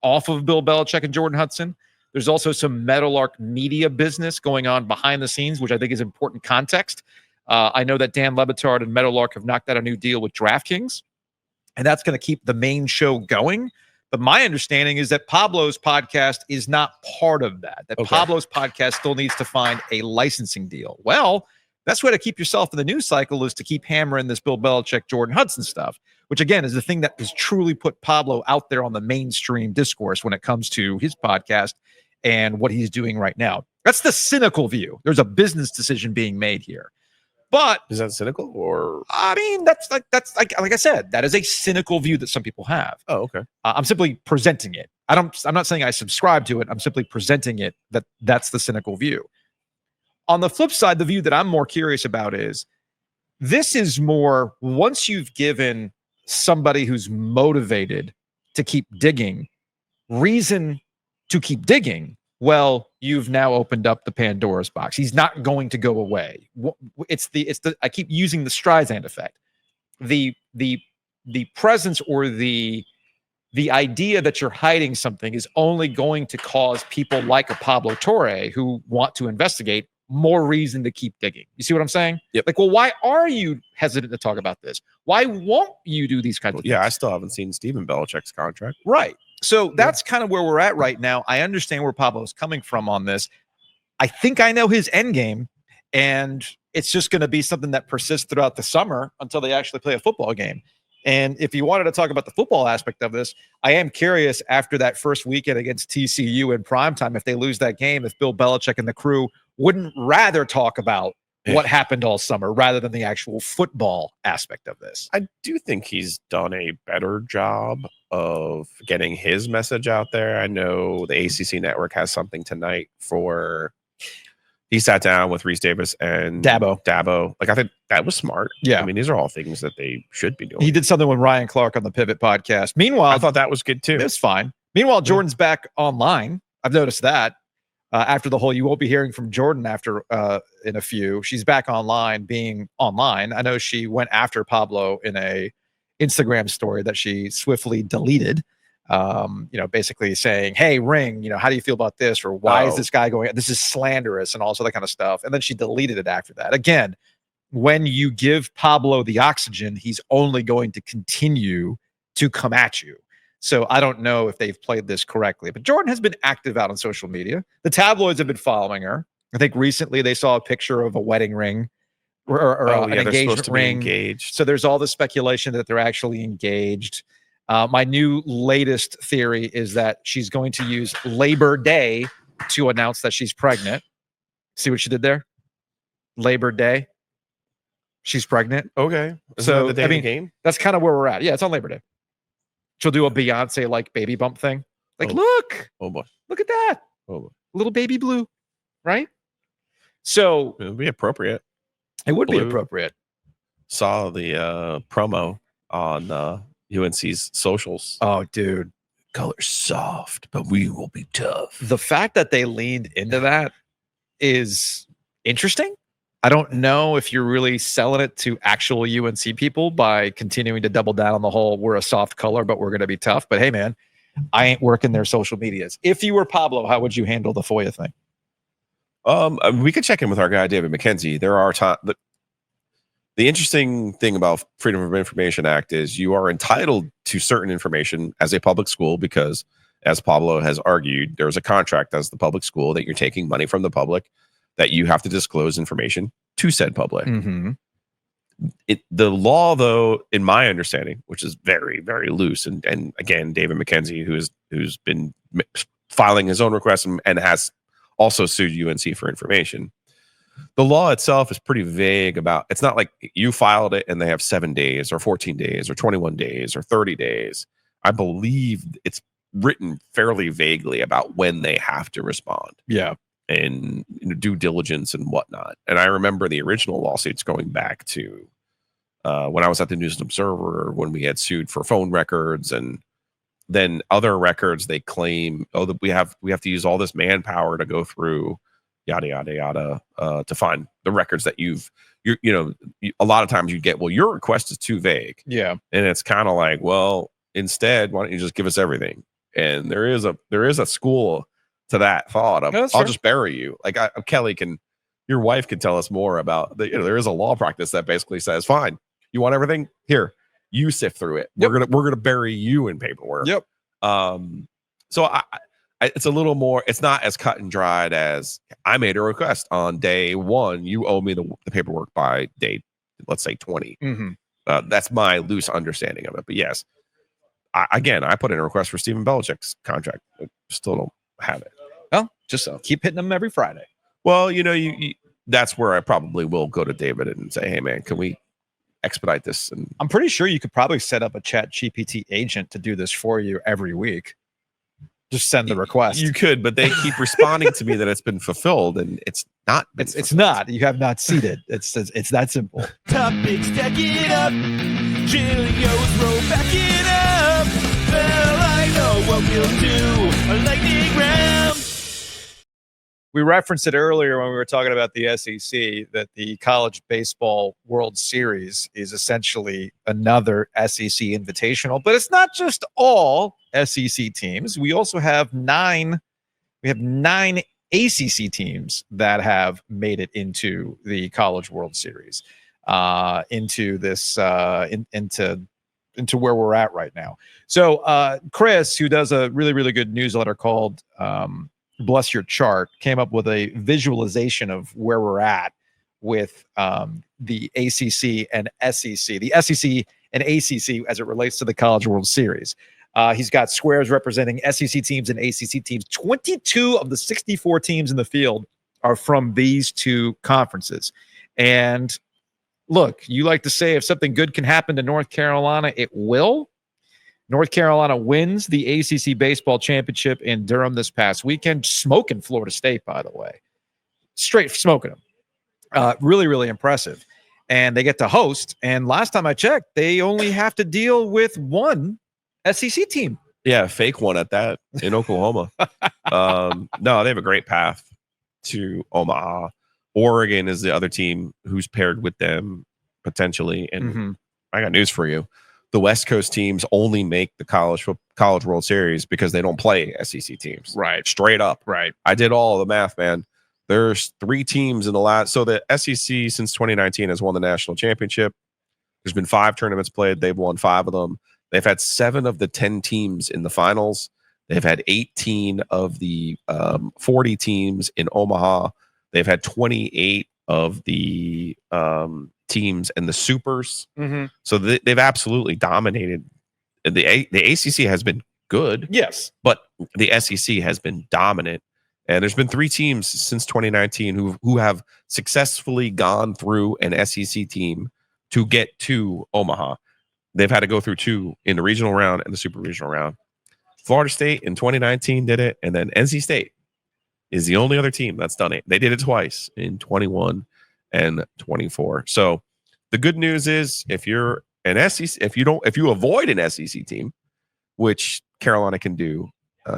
off of Bill Belichick and Jordan Hudson. There's also some Meadowlark media business going on behind the scenes, which I think is important context. I know that Dan Lebitard and Meadowlark have knocked out a new deal with DraftKings, and that's going to keep the main show going. But my understanding is that Pablo's podcast is not part of that, Pablo's podcast still needs to find a licensing deal. Well, best way to keep yourself in the news cycle is to keep hammering this Bill Belichick, Jordan Hudson stuff, which again is the thing that has truly put Pablo out there on the mainstream discourse when it comes to his podcast and what he's doing right now. That's the cynical view. There's a business decision being made here. But is that cynical, or I mean, that's like I said, that is a cynical view that some people have. Oh, okay. I'm simply presenting it. I'm not saying I subscribe to it. I'm simply presenting it that's the cynical view. On the flip side, the view that I'm more curious about is this is more once you've given somebody who's motivated to keep digging reason to keep digging. Well, you've now opened up the Pandora's box. He's not going to go away. It's the I keep using the Streisand effect. The presence or the idea that you're hiding something is only going to cause people like a Pablo Torre who want to investigate more reason to keep digging. You see what I'm saying? Yep. Like, well, why are you hesitant to talk about this? Why won't you do these kinds of things? Yeah, I still haven't seen Stephen Belichick's contract. Right. So that's kind of where we're at right now. I understand where Pablo's coming from on this. I think I know his end game, and it's just going to be something that persists throughout the summer until they actually play a football game. And if you wanted to talk about the football aspect of this, I am curious after that first weekend against TCU in primetime, if they lose that game, if Bill Belichick and the crew wouldn't rather talk about what happened all summer rather than the actual football aspect of this. I do think he's done a better job of getting his message out there. I know the ACC network has something tonight for he sat down with Reese Davis and Dabo. Like, I think that was smart. Yeah. I mean, these are all things that they should be doing. He did something with Ryan Clark on the Pivot podcast. Meanwhile, I thought that was good too. It's fine. Meanwhile, Jordan's back online. I've noticed that. After the whole, you won't be hearing from Jordan after in a few. She's back online, being online. I know she went after Pablo in a Instagram story that she swiftly deleted. Basically saying, "Hey, Ring, how do you feel about this?" Or why is this guy going? This is slanderous, and all that kind of stuff. And then she deleted it after that. Again, when you give Pablo the oxygen, he's only going to continue to come at you. So I don't know if they've played this correctly, but Jordan has been active out on social media. The tabloids have been following her. I think recently they saw a picture of a wedding ring or an engagement ring. Engaged. So there's all this speculation that they're actually engaged. My new latest theory is that she's going to use Labor Day to announce that she's pregnant. See what she did there? Labor Day. She's pregnant. Okay. So the day of the game? That's kind of where we're at. Yeah, it's on Labor Day. She'll do a Beyonce like baby bump thing. Like, look, oh boy, look at that. Oh boy. Little baby blue, right? So it would be appropriate. It would be appropriate. Saw the promo on UNC's socials. Oh, dude. Color's soft, but we will be tough. The fact that they leaned into that is interesting. I don't know if you're really selling it to actual UNC people by continuing to double down on the whole, we're a soft color, but we're going to be tough. But hey, man, I ain't working their social medias. If you were Pablo, how would you handle the FOIA thing? We could check in with our guy David McKenzie. There are the interesting thing about Freedom of Information Act is you are entitled to certain information as a public school because, as Pablo has argued, there's a contract as the public school that you're taking money from the public that you have to disclose information to said public. Mm-hmm. The law, though, in my understanding, which is very, very loose, and again, David McKenzie, who's been filing his own requests and has also sued UNC for information. The law itself is pretty vague about. It's not like you filed it and they have 7 days or 14 days or 21 days or 30 days. I believe it's written fairly vaguely about when they have to respond. Yeah. And due diligence and whatnot. And I remember the original lawsuits going back to when I was at the News and Observer, when we had sued for phone records and then other records. They claim, that we have to use all this manpower to go through yada yada yada to find the records that a lot of times you get, well, your request is too vague. Yeah. And it's kind of like, well, instead, why don't you just give us everything? And there is a school to that thought of, I'll just bury you. Like Kelly your wife can tell us more about there is a law practice that basically says, fine, you want everything here, you sift through it. Yep. We're gonna bury you in paperwork. Yep. So it's a little more, it's not as cut and dried as I made a request on day 1. You owe me the paperwork by day, let's say 20. Mm-hmm. That's my loose understanding of it. But yes, I put in a request for Stephen Belichick's contract. I still don't have it. Well, just keep hitting them every Friday. Well, you that's where I probably will go to David and say, hey, man, can we expedite this? And I'm pretty sure you could probably set up a ChatGPT agent to do this for you every week. Just send the request. You could, but they keep responding to me that it's been fulfilled, and it's not. It's not. You have not seen it. It's that simple. Topics, stack it up. Giglio's roll back it up. Well, I know what we'll do. A lightning round. We referenced it earlier when we were talking about the SEC, that the College Baseball World Series is essentially another SEC invitational, but it's not just all SEC teams. We also have nine ACC teams that have made it into the College World Series, into where we're at right now. So Chris, who does a really, really good newsletter called Bless Your Chart, came up with a visualization of where we're at with the ACC and SEC, the SEC and ACC as it relates to the College World Series. He's got squares representing SEC teams and ACC teams. 22 of the 64 teams in the field are from these two conferences. And look, you like to say if something good can happen to North Carolina, it will. North Carolina wins the ACC baseball championship in Durham this past weekend, smoking Florida State, by the way. Straight smoking them. Really, really impressive. And they get to host. And last time I checked, they only have to deal with one SEC team. Yeah, fake one at that in Oklahoma. No, they have a great path to Omaha. Oregon is the other team who's paired with them potentially. And I got news for you. The West Coast teams only make the College World Series because they don't play SEC teams. Right. Straight up. Right. I did all the math, man. There's 3 teams in the last. So the SEC since 2019 has won the national championship. There's been 5 tournaments played. They've won 5 of them. They've had 7 of the 10 teams in the finals. They've had 18 of the 40 teams in Omaha. They've had 28 of the teams and the supers. So they've absolutely dominated. The ACC has been good, yes, but the SEC has been dominant. And there's been 3 teams since 2019 who have successfully gone through an SEC team to get to Omaha. They've had to go through 2 in the regional round and the super regional round. Florida State in 2019 did it, and then NC State is the only other team that's done it. They did it twice in 21 and 24. So the good news is if you're an SEC, if you avoid an SEC team, which Carolina can do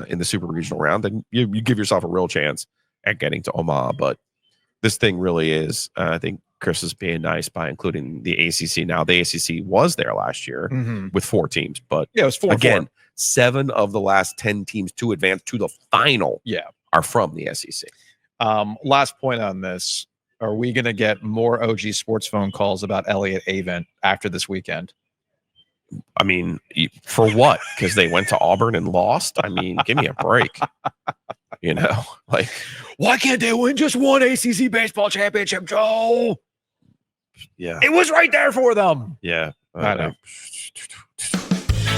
in the super regional round, then you give yourself a real chance at getting to Omaha. But this thing really is, I think Chris is being nice by including the ACC. Now, the ACC was there last year with 4 teams, but Yeah, it was 4 again, 7 of the last 10 teams to advance to the final are from the SEC. Last point on this. Are we going to get more OG sports phone calls about Elliott Avent after this weekend? I mean, for what? Because they went to Auburn and lost? I mean, give me a break. You know, like, why can't they win just one ACC baseball championship, Joe? Yeah. It was right there for them. Yeah. I know.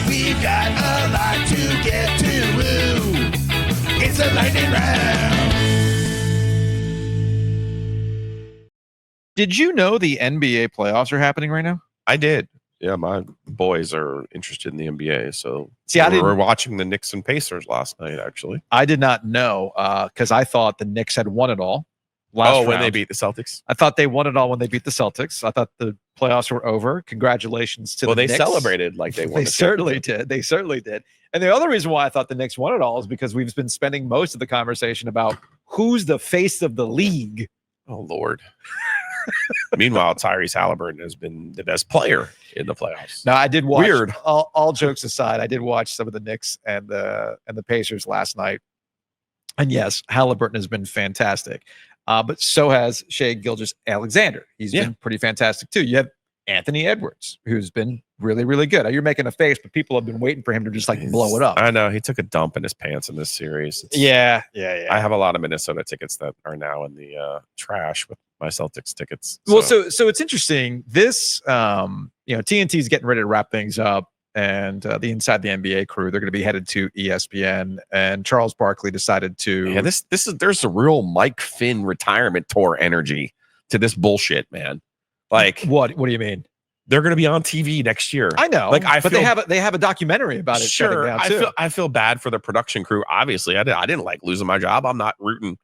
We've got a lot to get to. Woo. It's a lightning round. Did you know the NBA playoffs are happening right now? I did. Yeah, my boys are interested in the NBA. So See, I we were didn't. watching the Knicks and Pacers last night, actually. I did not know because I thought the Knicks had won it all. Last when they round. beat the Celtics? I thought they won it all when they beat the Celtics. I thought the playoffs were over. Congratulations to the Knicks. They celebrated like they won. They the certainly championship. did. They certainly did. And the other reason why I thought the Knicks won it all is because we've been spending most of the conversation about who's the face of the league. Oh, Lord. Meanwhile, Tyrese Halliburton has been the best player in the playoffs. Now, I did watch. Weird. All jokes aside, I did watch some of the Knicks and the Pacers last night. And yes, Halliburton has been fantastic. But so has Shai Gilgeous-Alexander. He's been pretty fantastic too. You have Anthony Edwards, who's been really, really good. Now, you're making a face, but people have been waiting for him to just blow it up. I know. He took a dump in his pants in this series. Yeah. I have a lot of Minnesota tickets that are now in the trash with my Celtics tickets. Well, so it's interesting. This, TNT is getting ready to wrap things up, and the Inside the NBA crew, they're going to be headed to ESPN. And Charles Barkley decided to. Yeah, there's a real Mike Finn retirement tour energy to this bullshit, man. Like, what do you mean? They're going to be on TV next year. I know, like they have a documentary about it. Sure, down too. I feel bad for the production crew. Obviously, I didn't like losing my job. I'm not rooting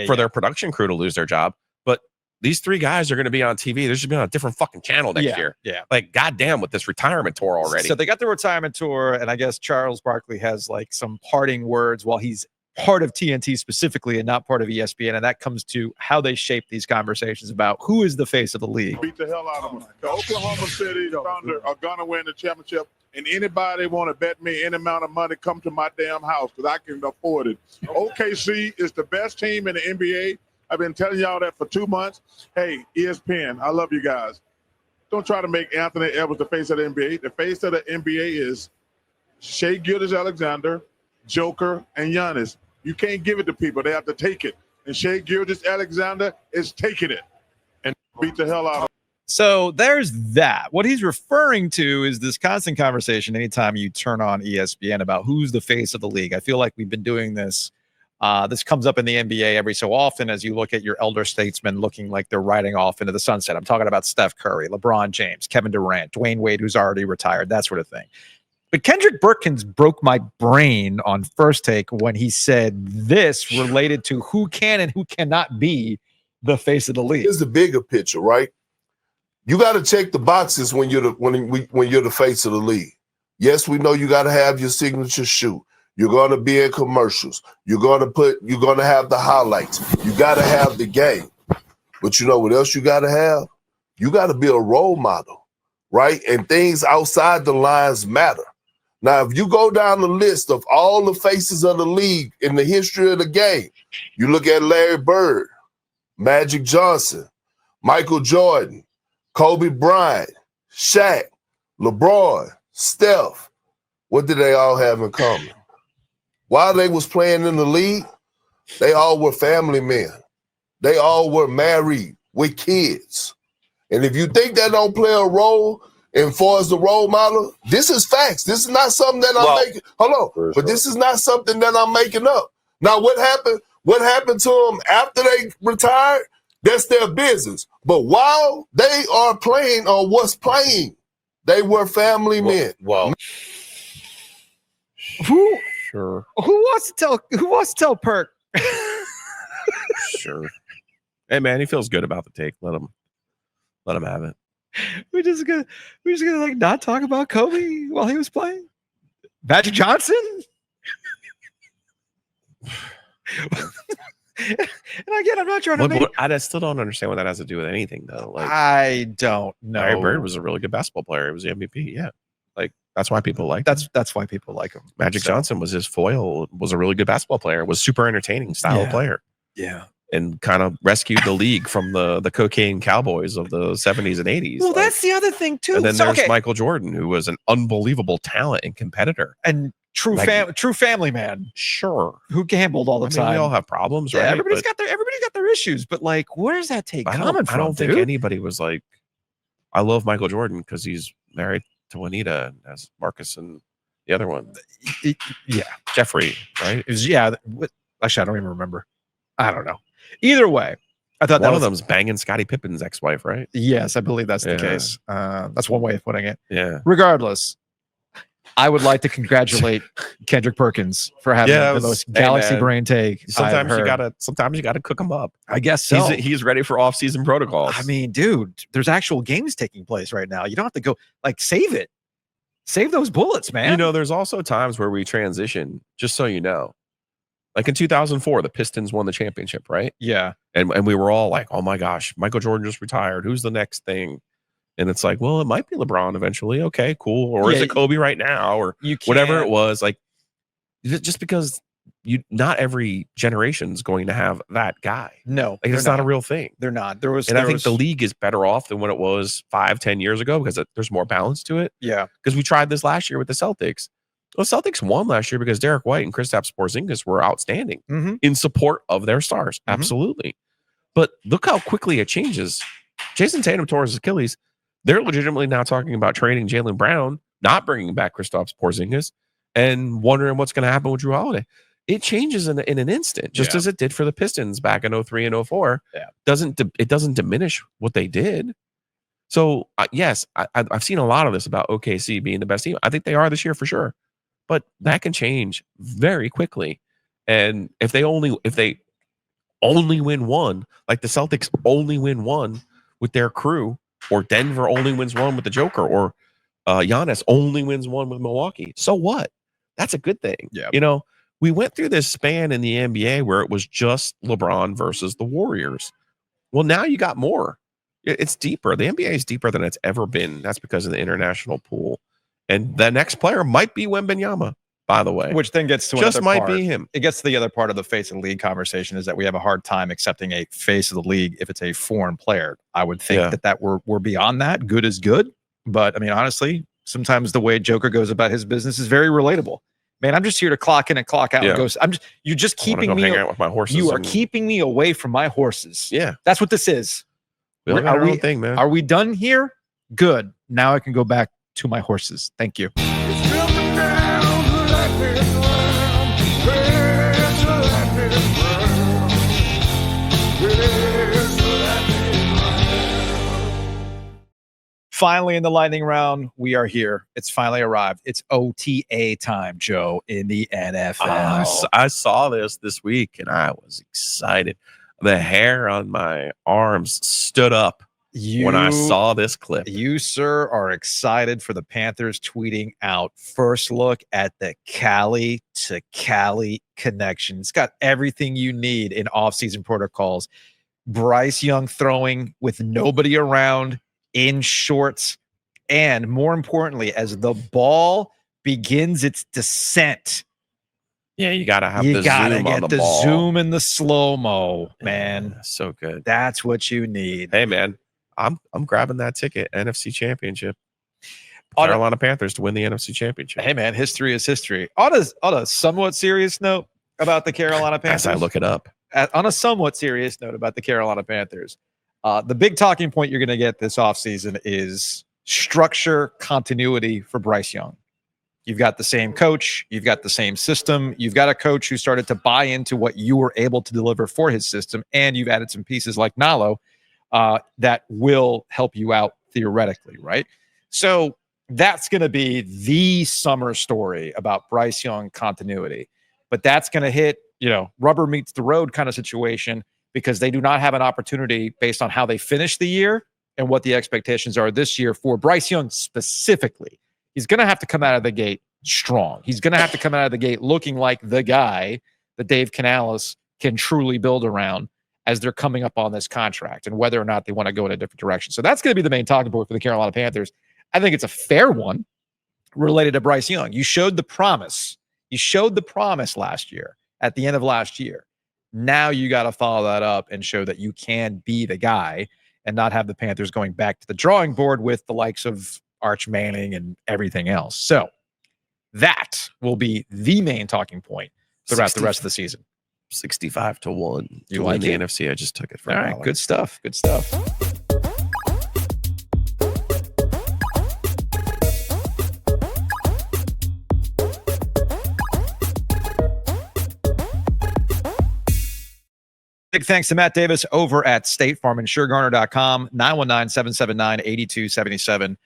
for their production crew to lose their job. But these 3 guys are going to be on TV. They're just be on a different fucking channel next year. Yeah, like goddamn with this retirement tour already. So they got the retirement tour, and I guess Charles Barkley has like some parting words while he's part of TNT specifically and not part of ESPN, and that comes to how they shape these conversations about who is the face of the league. Beat the hell out of them. The Oklahoma City Thunder are gonna win the championship, and anybody want to bet me any amount of money, come to my damn house because I can afford it. OKC is the best team in the NBA. I've been telling y'all that for 2 months. Hey, ESPN, I love you guys. Don't try to make Anthony Edwards the face of the NBA. The face of the NBA is Shai Gilgeous-Alexander, Joker, and Giannis. You can't give it to people. They have to take it. And Shai Gilgeous-Alexander is taking it and beat the hell out of them. So there's that. What he's referring to is this constant conversation anytime you turn on ESPN about who's the face of the league. I feel like we've been doing this. This comes up in the NBA every so often as you look at your elder statesmen looking like they're riding off into the sunset. I'm talking about Steph Curry, LeBron James, Kevin Durant, Dwayne Wade, who's already retired, that sort of thing. But Kendrick Perkins broke my brain on First Take when he said this related to who can and who cannot be the face of the league. Here's the bigger picture, right? You got to check the boxes when you're the face of the league. Yes, we know you got to have your signature shoe. You're going to be in commercials. You're going to have the highlights. You got to have the game. But you know what else you got to have? You got to be a role model, right? And things outside the lines matter. Now, if you go down the list of all the faces of the league in the history of the game, you look at Larry Bird, Magic Johnson, Michael Jordan, Kobe Bryant, Shaq, LeBron, Steph, what did they all have in common? While they was playing in the league, they all were family men. They all were married with kids. And if you think that don't play a role and far as the role model, this is facts. This is not something that I'm making. Hold on. But this is not something that I'm making up. Now, what happened? What happened to them after they retired? That's their business. But while they are playing or was playing, they were family men. Well, Who sure. Who wants to tell Perk? Sure. Hey man, he feels good about the take. Let him have it. We're just gonna like not talk about Kobe while he was playing. Magic Johnson. And again, I'm not trying to make. I still don't understand what that has to do with anything, though. Like, I don't know. Larry Bird was a really good basketball player. He was the MVP. Yeah, like that's why people like. That's why people like him. Magic Johnson was his foil. Was a really good basketball player. Was super entertaining style player. Yeah. And kind of rescued the league from the cocaine cowboys of the 70s and 80s. Well, that's the other thing too. And then there's Michael Jordan, who was an unbelievable talent and competitor. And true family man. Sure. Who gambled all the time. We all have problems, right? Everybody's got their issues, but like, where does that take coming from? I don't think anybody was like, I love Michael Jordan because he's married to Juanita as Marcus and the other one. Jeffrey, right? It was, actually, I don't even remember. I don't know. Either way, I thought one of them's banging Scottie Pippen's ex-wife, right? Yes, I believe that's the case. That's one way of putting it. Yeah. Regardless, I would like to congratulate Kendrick Perkins for having the most galaxy brain take. Sometimes you gotta cook him up. I guess so. He's ready for off-season protocols. I mean, dude, there's actual games taking place right now. You don't have to go save it. Save those bullets, man. You know, there's also times where we transition, just so you know. Like in 2004, the Pistons won the championship, right? Yeah. And we were all like, oh my gosh, Michael Jordan just retired. Who's the next thing? And it's like, well, it might be LeBron eventually. Okay, cool. Or is it Kobe right now? Or whatever it was. Like, just because not every generation's going to have that guy. No. Like, it's not a real thing. They're not. I think the league is better off than when it was 5-10 years ago because there's more balance to it. Yeah. Because we tried this last year with the Celtics. Well, Celtics won last year because Derek White and Kristaps Porzingis were outstanding in support of their stars. Absolutely. But look how quickly it changes. Jason Tatum tore his Achilles. They're legitimately now talking about trading Jaylen Brown, not bringing back Kristaps Porzingis, and wondering what's going to happen with Drew Holiday. It changes in an instant, just as it did for the Pistons back in 03 and 04. Yeah. It doesn't diminish what they did. So, yes, I've seen a lot of this about OKC being the best team. I think they are this year for sure. But that can change very quickly. And if they only win one, like the Celtics only win one with their crew, or Denver only wins one with the Joker, or Giannis only wins one with Milwaukee, so what? That's a good thing. Yeah. You know, we went through this span in the NBA where it was just LeBron versus the Warriors. Well, now you got more. It's deeper. The NBA is deeper than it's ever been. That's because of the international pool. And the next player might be Wembanyama, by the way. Which then gets to just might be him. It gets to the other part of the face of the league conversation is that we have a hard time accepting a face of the league if it's a foreign player. I would think that we're beyond that. Good is good. But I mean, honestly, sometimes the way Joker goes about his business is very relatable. Man, I'm just here to clock in and clock out and go. You're just keeping me hang out with my horses. You are keeping me away from my horses. Yeah. That's what this is. We all got our own thing, man. Are we done here? Good. Now I can go back to my horses. Thank you. Finally, in the lightning round, we are here. It's finally arrived. It's OTA time, Joe, in the NFL. I saw this week, and I was excited. The hair on my arms stood up when I saw this clip. You, sir, are excited for the Panthers tweeting out first look at the Cali to Cali connection. It's got everything you need in offseason protocols. Bryce Young throwing with nobody around in shorts. And more importantly, as the ball begins its descent. Yeah, you got to have the zoom on the ball. Zoom and the slow-mo, man. Yeah, so good. That's what you need. Hey, man. I'm grabbing that ticket, NFC Championship. Carolina Panthers to win the NFC Championship. Hey, man, history is history. On a somewhat serious note about the Carolina Panthers. As I look it up. On a somewhat serious note about the Carolina Panthers, the big talking point you're going to get this offseason is structure continuity for Bryce Young. You've got the same coach. You've got the same system. You've got a coach who started to buy into what you were able to deliver for his system, and you've added some pieces like Nalo that will help you out theoretically, right? So that's going to be the summer story about Bryce Young continuity. But that's going to hit, rubber meets the road kind of situation because they do not have an opportunity based on how they finish the year and what the expectations are this year for Bryce Young specifically. He's going to have to come out of the gate strong. He's going to have to come out of the gate looking like the guy that Dave Canales can truly build around as they're coming up on this contract and whether or not they want to go in a different direction. So that's going to be the main talking point for the Carolina Panthers. I think it's a fair one related to Bryce Young. You showed the promise. You showed the promise last year, at the end of last year. Now you got to follow that up and show that you can be the guy and not have the Panthers going back to the drawing board with the likes of Arch Manning and everything else. So that will be the main talking point throughout the rest of the season. 65-1. You to like win the it? NFC. I just took it from All right, good stuff. Good stuff. Big thanks to Matt Davis over at State Farm and SureGarner.com, 919-779-8277.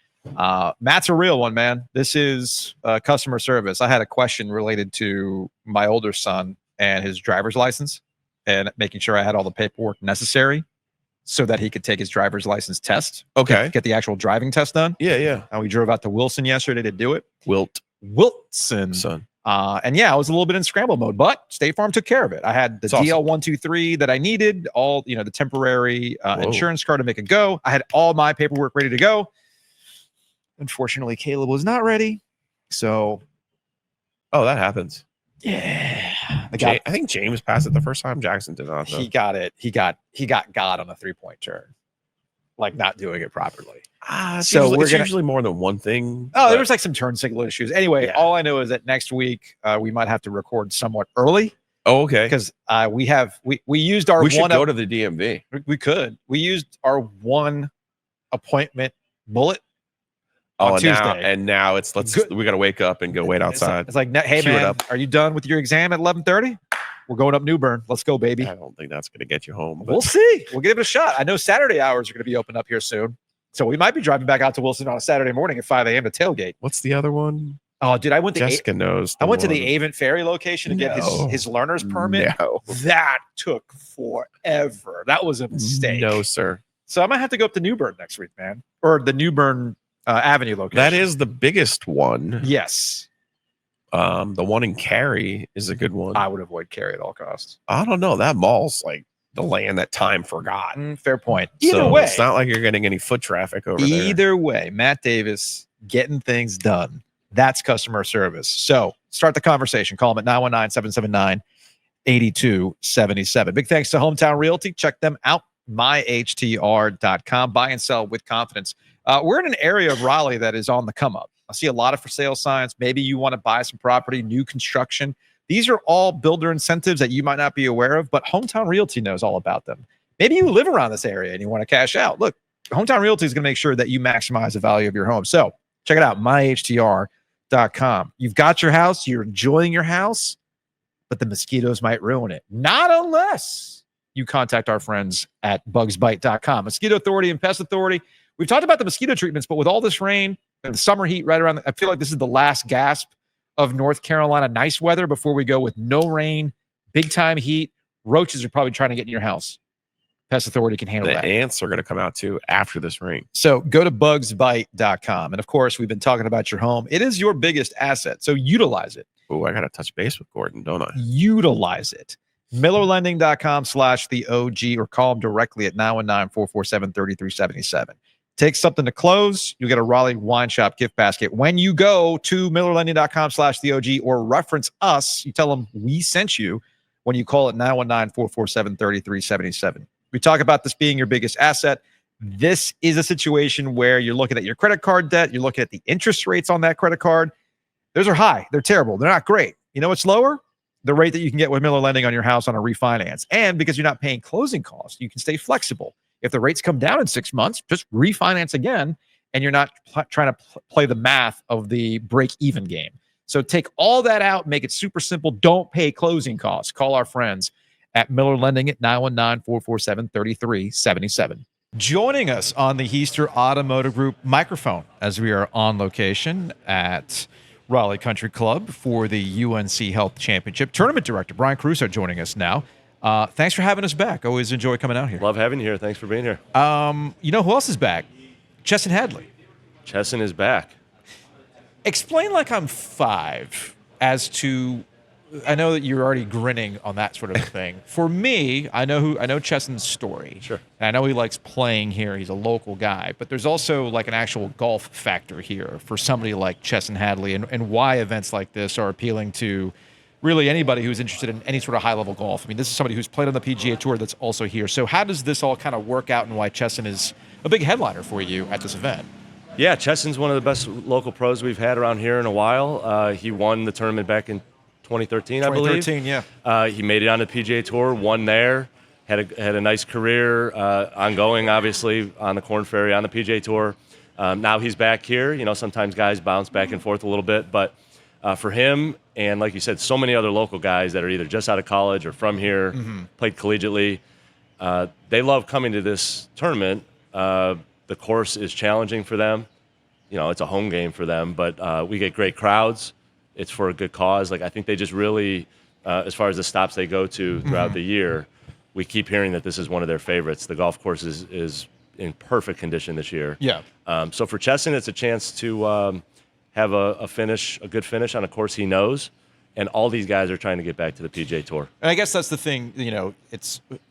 Matt's a real one, man. This is customer service. I had a question related to my older son and his driver's license and making sure I had all the paperwork necessary so that he could take his driver's license test. Okay. Get the actual driving test done. Yeah. And we drove out to Wilson yesterday to do it. Wilson. Son. And yeah, I was a little bit in scramble mode, but State Farm took care of it. I had the DL123 that I needed, all, the temporary insurance card to make it go. I had all my paperwork ready to go. Unfortunately, Caleb was not ready. So, that happens. Yeah. I think James passed it the first time. Jackson did not. Though. He got it. He got God on a 3-point turn, like not doing it properly. So it's usually more than one thing. There was like some turn signal issues. Anyway, all I know is that next week we might have to record somewhat early. Oh, okay. Because we used our we should go to the DMV. We could. We used our one appointment bullet. On Tuesday. Now it's we got to wake up and go wait outside. It's like, hey man, are you done with your exam at 11:30? We're going up New Bern. Let's go, baby. I don't think that's going to get you home. But. We'll see. We'll give it a shot. I know Saturday hours are going to be open up here soon. So we might be driving back out to Wilson on a Saturday morning at 5 a.m. to tailgate. What's the other one? Oh, dude, I went to Jessica knows. I went to the Avon Ferry location to get his learner's permit. No. That took forever. That was a mistake. No, sir. So I might have to go up to New Bern next week, man. Or the New Bern Avenue location. That is the biggest one. Yes. The one in Cary is a good one. I would avoid Cary at all costs. I don't know. That mall's like the land that time forgot. Fair point. Either way. It's not like you're getting any foot traffic over there. Either way, Matt Davis getting things done. That's customer service. So start the conversation. Call them at 919-779-8277. Big thanks to Hometown Realty. Check them out. myhtr.com. Buy and sell with confidence. We're in an area of Raleigh that is on the come up. I see a lot of for sale signs. Maybe you want to buy some property, new construction. These are all builder incentives that you might not be aware of, but Hometown Realty knows all about them. Maybe you live around this area and you want to cash out. Look, Hometown Realty is going to make sure that you maximize the value of your home. So check it out, myhtr.com. You've got your house, you're enjoying your house, but the mosquitoes might ruin it. Not unless you contact our friends at bugsbite.com. Mosquito Authority and Pest Authority. We've talked about the mosquito treatments, but with all this rain and the summer heat right around, I feel like this is the last gasp of North Carolina nice weather before we go with no rain, big time heat. Roaches are probably trying to get in your house. Pest Authority can handle that. The ants are going to come out too after this rain. So go to bugsbite.com. And of course, we've been talking about your home. It is your biggest asset. So utilize it. Oh, I got to touch base with Gordon, don't I? Utilize it. MillerLending.com/the OG or call them directly at 919-447-3377. Take something to close. You'll get a Raleigh Wine Shop gift basket. When you go to MillerLending.com/the OG or reference us, you tell them we sent you when you call at 919-447-3377. We talk about this being your biggest asset. This is a situation where you're looking at your credit card debt. You're looking at the interest rates on that credit card. Those are high. They're terrible. They're not great. You know what's lower? The rate that you can get with Miller Lending on your house on a refinance. And because you're not paying closing costs, you can stay flexible. If the rates come down in 6 months, just refinance again, and you're not trying to play the math of the break-even game. So take all that out, make it super simple. Don't pay closing costs. Call our friends at Miller Lending at 919-447-3377. Joining us on the Heister Automotive Group microphone as we are on location at Raleigh Country Club for the UNC Health Championship. Tournament Director Brian Caruso joining us now. Thanks for having us back. Always enjoy coming out here. Love having you here. Thanks for being here. You know who else is back? Chesson Hadley. Chesson is back. Explain like I'm 5 as to I know that you're already grinning on that sort of thing. For me, I know Chesson's story. Sure. And I know he likes playing here. He's a local guy, but there's also like an actual golf factor here for somebody like Chesson Hadley, and why events like this are appealing to really anybody who's interested in any sort of high-level golf. I mean, this is somebody who's played on the PGA Tour that's also here. So how does this all kind of work out, and why Chesson is a big headliner for you at this event? Yeah, Chesson's one of the best local pros we've had around here in a while. He won the tournament back in 2013, I believe. 2013, yeah. He made it on the PGA Tour, won there, had a nice career, ongoing, obviously, on the Korn Ferry, on the PGA Tour. Now he's back here. You know, sometimes guys bounce back and forth a little bit, but for him, and like you said, so many other local guys that are either just out of college or from here, played collegiately, they love coming to this tournament. The course is challenging for them. You know, it's a home game for them, but we get great crowds. It's for a good cause. Like, I think they just really, as far as the stops they go to throughout the year, we keep hearing that this is one of their favorites. The golf course is in perfect condition this year. Yeah. So for Chesson, it's a chance to have a good finish on a course he knows. And all these guys are trying to get back to the PGA Tour. And I guess that's the thing, you know,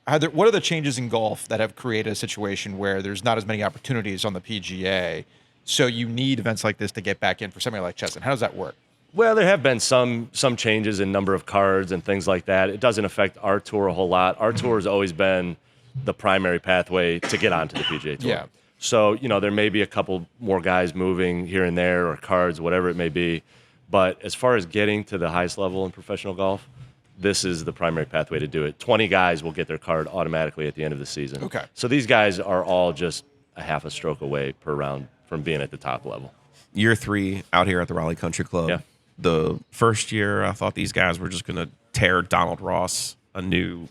what are the changes in golf that have created a situation where there's not as many opportunities on the PGA, so you need events like this to get back in for somebody like Chesson? How does that work? Well, there have been some changes in number of cards and things like that. It doesn't affect our tour a whole lot. Our tour has always been the primary pathway to get onto the PGA Tour. Yeah. So, you know, there may be a couple more guys moving here and there, or cards, whatever it may be. But as far as getting to the highest level in professional golf, this is the primary pathway to do it. 20 guys will get their card automatically at the end of the season. Okay. So these guys are all just a half a stroke away per round from being at the top level. Year 3 out here at the Raleigh Country Club. Yeah. The first year, I thought these guys were just going to tear Donald Ross a new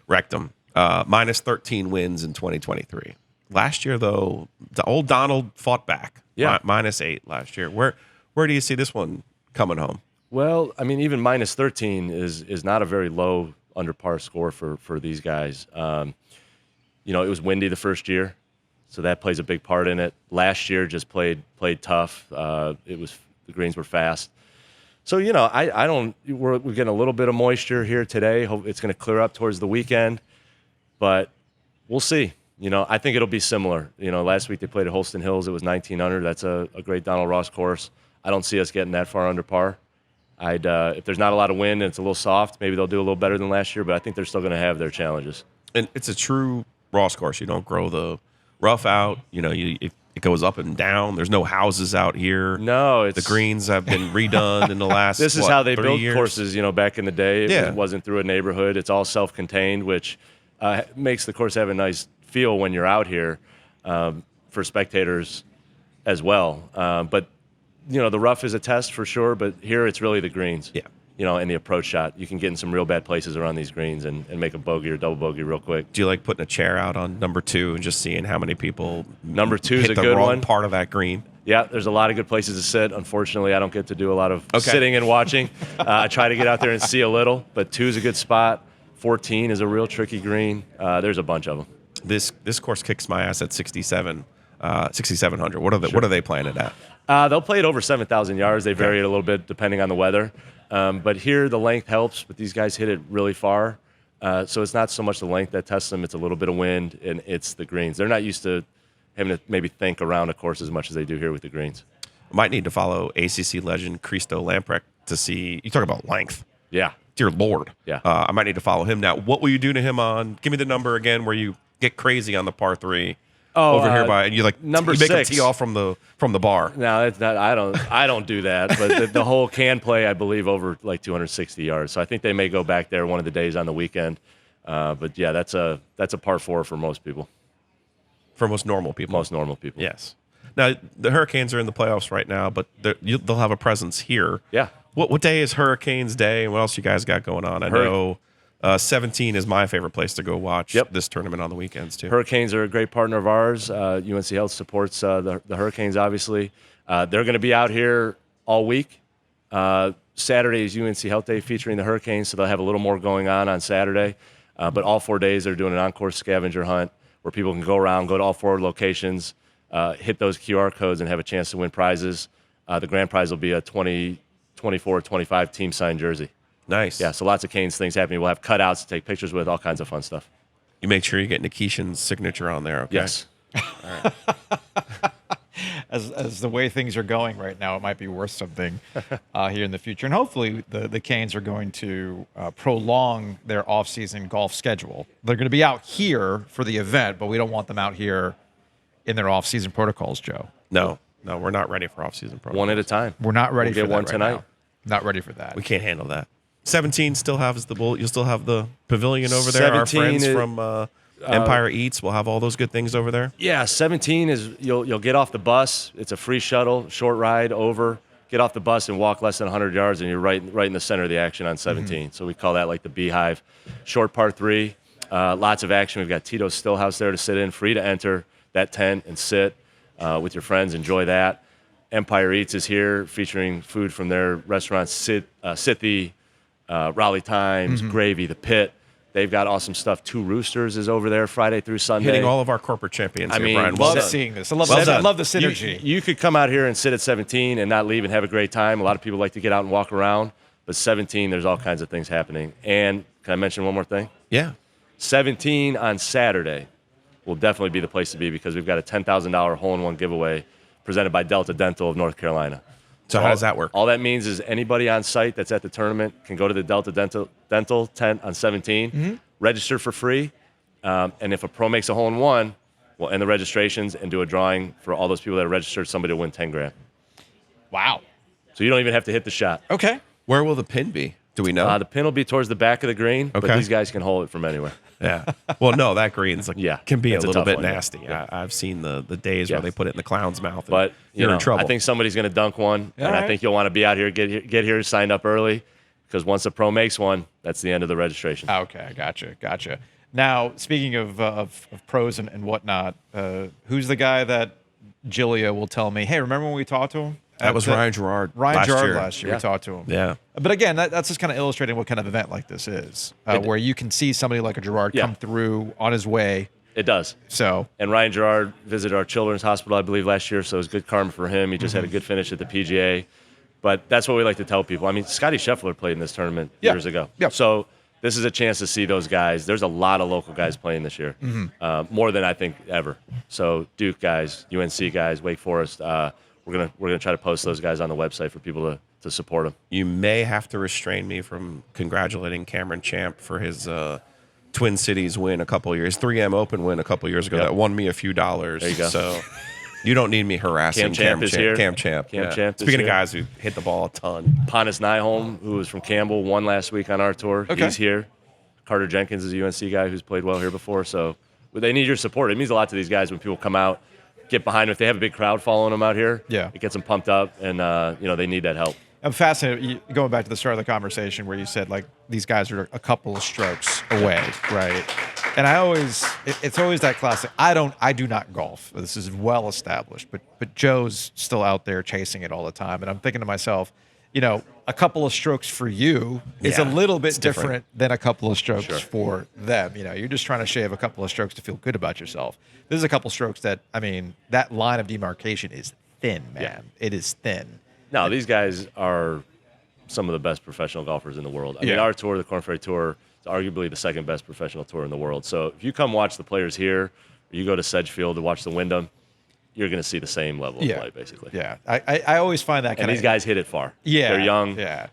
rectum. Minus 13 wins in 2023. Last year, though, the old Donald fought back. Yeah. Minus 8 last year. Where do you see this one coming home? Well, I mean, even minus 13 is not a very low under par score for these guys. You know, it was windy the first year, so that plays a big part in it. Last year just played tough. The greens were fast. So, you know, we're getting a little bit of moisture here today. Hope it's going to clear up towards the weekend, but we'll see. You know, I think it'll be similar. You know, last week they played at Holston Hills. It was 19 under. That's a great Donald Ross course. I don't see us getting that far under par. If there's not a lot of wind and it's a little soft, maybe they'll do a little better than last year, but I think they're still going to have their challenges. And it's a true Ross course. You don't grow the rough out. You know, it goes up and down. There's no houses out here. No, the greens have been redone in the last. This is how they built years? courses. You know, back in the day, Yeah. it wasn't through a neighborhood. It's all self-contained, which makes the course have a nice feel when you're out here for spectators as well. But you know, the rough is a test for sure, but here it's really the greens. Yeah. You know, and the approach shot. You can get in some real bad places around these greens and make a bogey or double bogey real quick. Do you like putting a chair out on number 2 and just seeing how many people Number 2 is hit a the good wrong one. part of that green? Yeah, there's a lot of good places to sit. Unfortunately, I don't get to do a lot of sitting and watching. I try to get out there and see a little, but 2 is a good spot. 14 is a real tricky green. There's a bunch of them. This course kicks my ass at 6,700. What are they playing it at? They'll play it over 7,000 yards. They vary it a little bit depending on the weather. But here the length helps, but these guys hit it really far. So it's not so much the length that tests them. It's a little bit of wind, and it's the greens. They're not used to having to maybe think around a course as much as they do here with the greens. Might need to follow ACC legend Christo Lamprecht to see. You talk about length. Yeah. Dear Lord. Yeah. I might need to follow him now. What will you do to him on? Give me the number again where you get crazy on the par 3. Over here by, and you like number you make 6. him tee off from the bar. No, it's not. I don't do that. But the whole can play, I believe, over like 260 yards. So I think they may go back there one of the days on the weekend. But yeah, that's a par 4 for most people. For most normal people. Most normal people. Yes. Now the Hurricanes are in the playoffs right now, but they'll have a presence here. Yeah. What day is Hurricanes Day, and what else you guys got going on? I know 17 is my favorite place to go watch this tournament on the weekends, too. Hurricanes are a great partner of ours. UNC Health supports the Hurricanes, obviously. They're going to be out here all week. Saturday is UNC Health Day featuring the Hurricanes, so they'll have a little more going on Saturday. But all 4 days they're doing an encore scavenger hunt where people can go around, go to all 4 locations, hit those QR codes, and have a chance to win prizes. The grand prize will be a 24-25 team signed jersey. Nice. Yeah, so lots of Canes things happening. We'll have cutouts to take pictures with, all kinds of fun stuff. You make sure you get Nikishin's signature on there, okay? Yes. As the way things are going right now, it might be worth something here in the future. And hopefully the Canes are going to prolong their off-season golf schedule. They're going to be out here for the event, but we don't want them out here in their off-season protocols, Joe. No, we're not ready for off-season protocols. One at a time. We're not ready We'll for get that one right tonight. now. Not ready for that. We can't handle that. 17 still has the bull. You'll still have the pavilion over there. Our 17 friends is- from Empire Eats will have all those good things over there. Yeah, 17 is you'll get off the bus. It's a free shuttle, short ride over. Get off the bus and walk less than 100 yards, and you're right in the center of the action on 17. So we call that like the Beehive. Short par 3, lots of action. We've got Tito's Stillhouse there to sit in, free to enter that tent and sit with your friends. Enjoy that. Empire Eats is here, featuring food from their restaurants, Sithy, Raleigh Times, Gravy, The Pit. They've got awesome stuff. Two Roosters is over there Friday through Sunday. Hitting all of our corporate champions. I here, mean, Brian. love Well done. seeing this. I love the synergy. You could come out here and sit at 17 and not leave and have a great time. A lot of people like to get out and walk around. But 17, there's all kinds of things happening. And can I mention one more thing? Yeah. 17 on Saturday will definitely be the place to be because we've got a $10,000 hole-in-one giveaway presented by Delta Dental of North Carolina. So how does that work? All that means is anybody on site that's at the tournament can go to the Delta Dental tent on 17, register for free, and if a pro makes a hole-in-one, we'll end the registrations and do a drawing for all those people that are registered. Somebody will win 10 grand. Wow. So you don't even have to hit the shot. Okay. Where will the pin be? Do we know? The pin will be towards the back of the green, but Okay. these guys can hold it from anywhere. Yeah. Well, no, that green's Yeah, can be a it's a little tough bit one, yeah. nasty. Yeah. I've seen the days Yeah. where they put it in the clown's mouth. And But you're in trouble. I think somebody's going to dunk one, and right. I think you'll want to be out here, get here, signed up early, because once a pro makes one, that's the end of the registration. Okay, gotcha. Now, speaking of pros and whatnot, who's the guy that Giglio will tell me, hey, remember when we talked to him? that was Ryan Gerard. Last year. year. We talked to him. Yeah. But again, that's just kind of illustrating what kind of event like this is, where you can see somebody like a Gerard Yeah. come through on his way. It does. So, And Ryan Gerard visited our children's hospital, I believe, last year, so it was good karma for him. He just had a good finish at the PGA. But that's what we like to tell people. I mean, Scotty Scheffler played in this tournament years ago. Yeah. So this is a chance to see those guys. There's a lot of local guys playing this year, more than I think ever. So Duke guys, UNC guys, Wake Forest. We're gonna try to post those guys on the website for people to support them. You may have to restrain me from congratulating Cameron Champ for his Twin Cities win a couple of years, 3M Open win a couple of years ago. Yep. That won me a few dollars. There you go. So you don't need me harassing Cam Champ is here. Cam Champ. Cam yeah. Champ is Speaking of here. guys who hit the ball a ton. Pontus Nyholm, who was from Campbell, won last week on our tour. Okay. He's here. Carter Jenkins is a UNC guy who's played well here before. So they need your support. It means a lot to these guys when people come out, get behind them. If they have a big crowd following them out here, Yeah. it gets them pumped up, and they need that help. I'm fascinated. Going back to the start of the conversation where you said, like, these guys are a couple of strokes away, right? And it's always that classic. I do not golf. This is well established, but Joe's still out there chasing it all the time. And I'm thinking to myself, a couple of strokes for you is a Yeah, little bit it's different. than a couple of strokes for them. You're just trying to shave a couple of strokes to feel good about yourself. This is a couple strokes that line of demarcation is thin, man. Yeah. It is thin. No, these guys are some of the best professional golfers in the world. I mean, Yeah. our tour, the Korn Ferry Tour, is arguably the second best professional tour in the world. So if you come watch the players here, or you go to Sedgefield to watch the Wyndham, you're going to see the same level of play, basically. Yeah, I always find that And kind these guys hit it far. Yeah, They're young. yeah.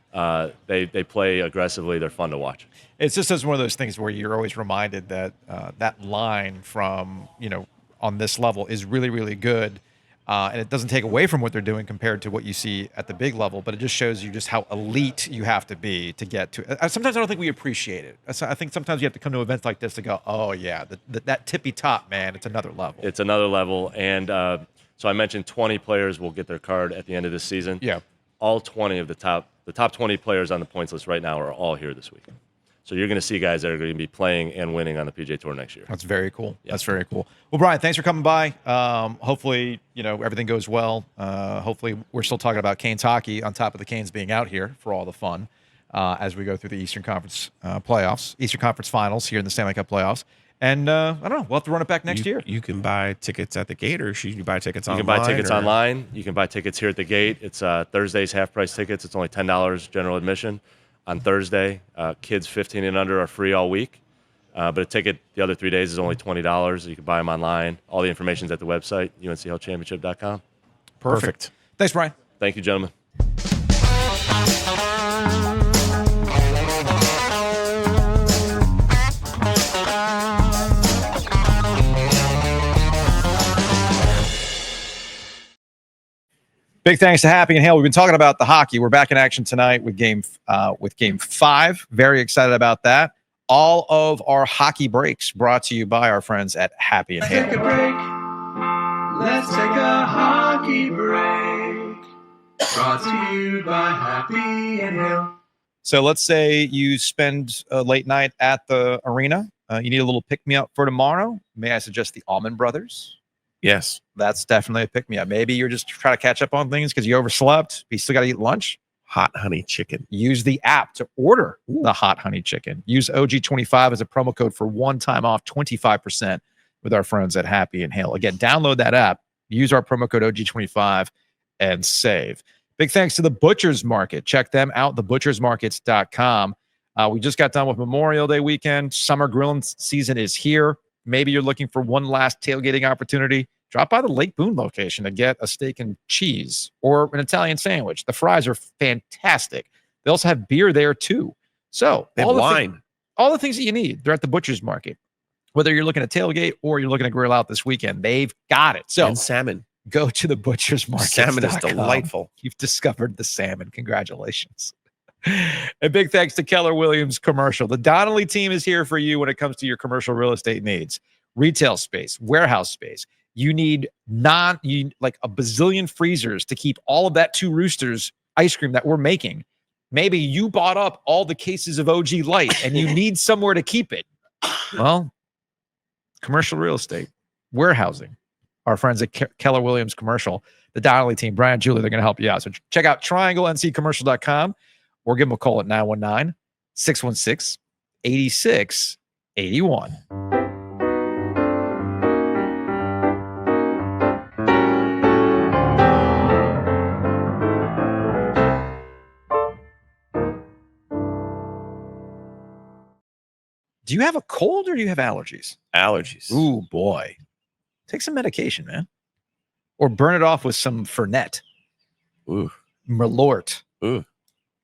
They play aggressively. They're fun to watch. It's just as one of those things where you're always reminded that that line from on this level is really, really good, and it doesn't take away from what they're doing compared to what you see at the big level, but it just shows you just how elite you have to be to get to. Sometimes I don't think we appreciate it. I think sometimes you have to come to events like this to go, oh yeah, that tippy top, man, it's another level. It's another level. And so I mentioned 20 players will get their card at the end of this season. Yeah. All 20 of the top 20 players on the points list right now are all here this week. So you're going to see guys that are going to be playing and winning on the PGA Tour next year. That's very cool. Yeah. That's very cool. Well, Brian, thanks for coming by. Hopefully, everything goes well. Hopefully, we're still talking about Canes hockey on top of the Canes being out here for all the fun as we go through the Eastern Conference playoffs, Eastern Conference Finals here in the Stanley Cup playoffs. And I don't know, we'll have to run it back next year. You can buy tickets at the gate, or should you buy tickets online? You can buy tickets online. You can buy tickets here at the gate. It's Thursday's half-price tickets. It's only $10 general admission. on Thursday. Kids 15 and under are free all week. But a ticket the other 3 days is only $20. You can buy them online. All the information's at the website, unchealthchampionship.com. Perfect. Thanks, Brian. Thank you, gentlemen. Big thanks to Happy and Hale. We've been talking about the hockey. We're back in action tonight with game 5. Very excited about that. All of our hockey breaks brought to you by our friends at Happy and Hale. Take a break. Let's take a hockey break. Brought to you by Happy and Hale. So let's say you spend a late night at the arena. You need a little pick-me-up for tomorrow. May I suggest the Allman Brothers? Yes. That's definitely a pick-me-up. Maybe you're just trying to catch up on things because you overslept, but you still got to eat lunch. Hot honey chicken. Use the app to order the hot honey chicken. Use OG25 as a promo code for one time off 25% with our friends at Happy and Hale. Again, download that app, use our promo code OG25 and save. Big thanks to the Butcher's Market. Check them out, thebutchersmarkets.com. We just got done with Memorial Day weekend. Summer grilling season is here. Maybe you're looking for one last tailgating opportunity. Drop by the Lake Boone location to get a steak and cheese or an Italian sandwich. The fries are fantastic. They also have beer there too. So They have wine. All the things that you need, they're at the Butcher's Market. Whether you're looking to tailgate or you're looking to grill out this weekend, they've got it. So And salmon. go to the Butcher's Market. Salmon is delightful. You've discovered the salmon. Congratulations. A big thanks to Keller Williams Commercial. The Donnelly team is here for you when it comes to your commercial real estate needs. Retail space, warehouse space. You need like a bazillion freezers to keep all of that Two Roosters ice cream that we're making. Maybe you bought up all the cases of OG Light and you need somewhere to keep it. Well, commercial real estate, warehousing. Our friends at Keller Williams Commercial, the Donnelly team, Brian, Julie, they're going to help you out. So check out trianglencommercial.com or give them a call at 919-616-8681. Do you have a cold or do you have allergies? Allergies. Ooh, boy. Take some medication, man. Or burn it off with some Fernet. Ooh. Malort. Ooh.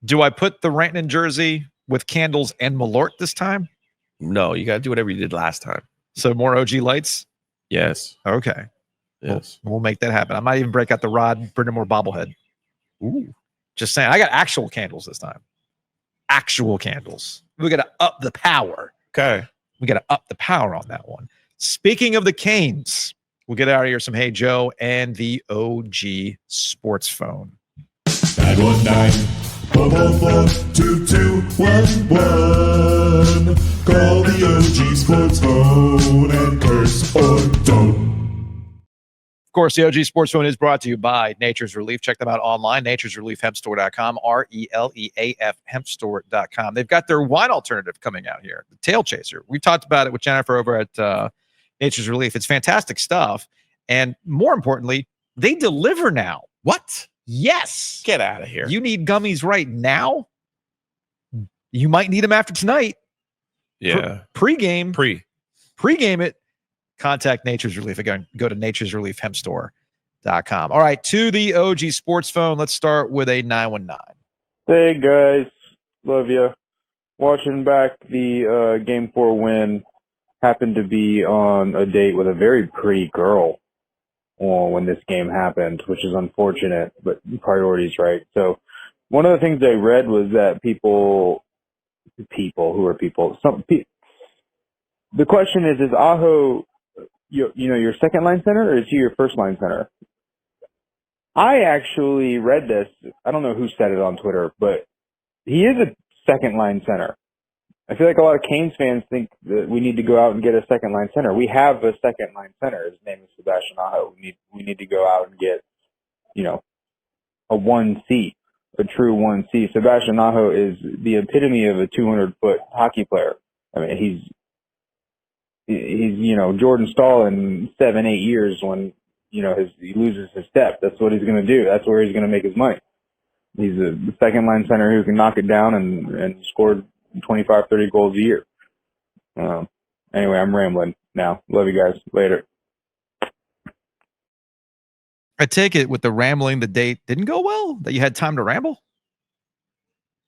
Do I put the Rantanen jersey with candles and Malort this time? No, you got to do whatever you did last time. So more OG lights? Yes. Okay. Yes. We'll make that happen. I might even break out the Rod Brindamore bobblehead. Ooh. Just saying. I got actual candles this time. Actual candles. We got to up the power. Okay. We got to up the power on that one. Speaking of the Canes, we'll get out of here some Hey Joe and the OG Sports Phone. 919-444-2211. Call the OG Sports Phone and curse or don't. Of course, the OG Sports Phone is brought to you by Nature's Relief. Check them out online, naturesreliefhempstore.com, RELEAF hempstore.com. They've got their wine alternative coming out here, the Tail Chaser. We talked about it with Jennifer over at Nature's Relief. It's fantastic stuff. And more importantly, they deliver now. What? Yes. Get out of here. You need gummies right now. You might need them after tonight. Yeah. Pre-game it. Contact Nature's Relief. Again, go to naturesreliefhempstore.com. All right, to the OG Sports Phone. Let's start with a 919. Hey, guys. Love you. Watching back the Game 4 win. Happened to be on a date with a very pretty girl when this game happened, which is unfortunate, but priorities, right? So one of the things I read was that the question is Aho your second line center, or is he your first line center? I actually read this. I don't know who said it on Twitter, but he is a second line center. I feel like a lot of Canes fans think that we need to go out and get a second line center. We have a second line center. His name is Sebastian Aho. We need to go out and get, a 1C, a true 1C. Sebastian Aho is the epitome of a 200-foot hockey player. I mean, he's Jordan Stahl in 7-8 years when, he loses his step. That's what he's going to do. That's where he's going to make his money. He's a second line center who can knock it down and scored 25, 30 goals a year. Anyway, I'm rambling now. Love you guys. Later. I take it with the rambling, the date didn't go well, that you had time to ramble?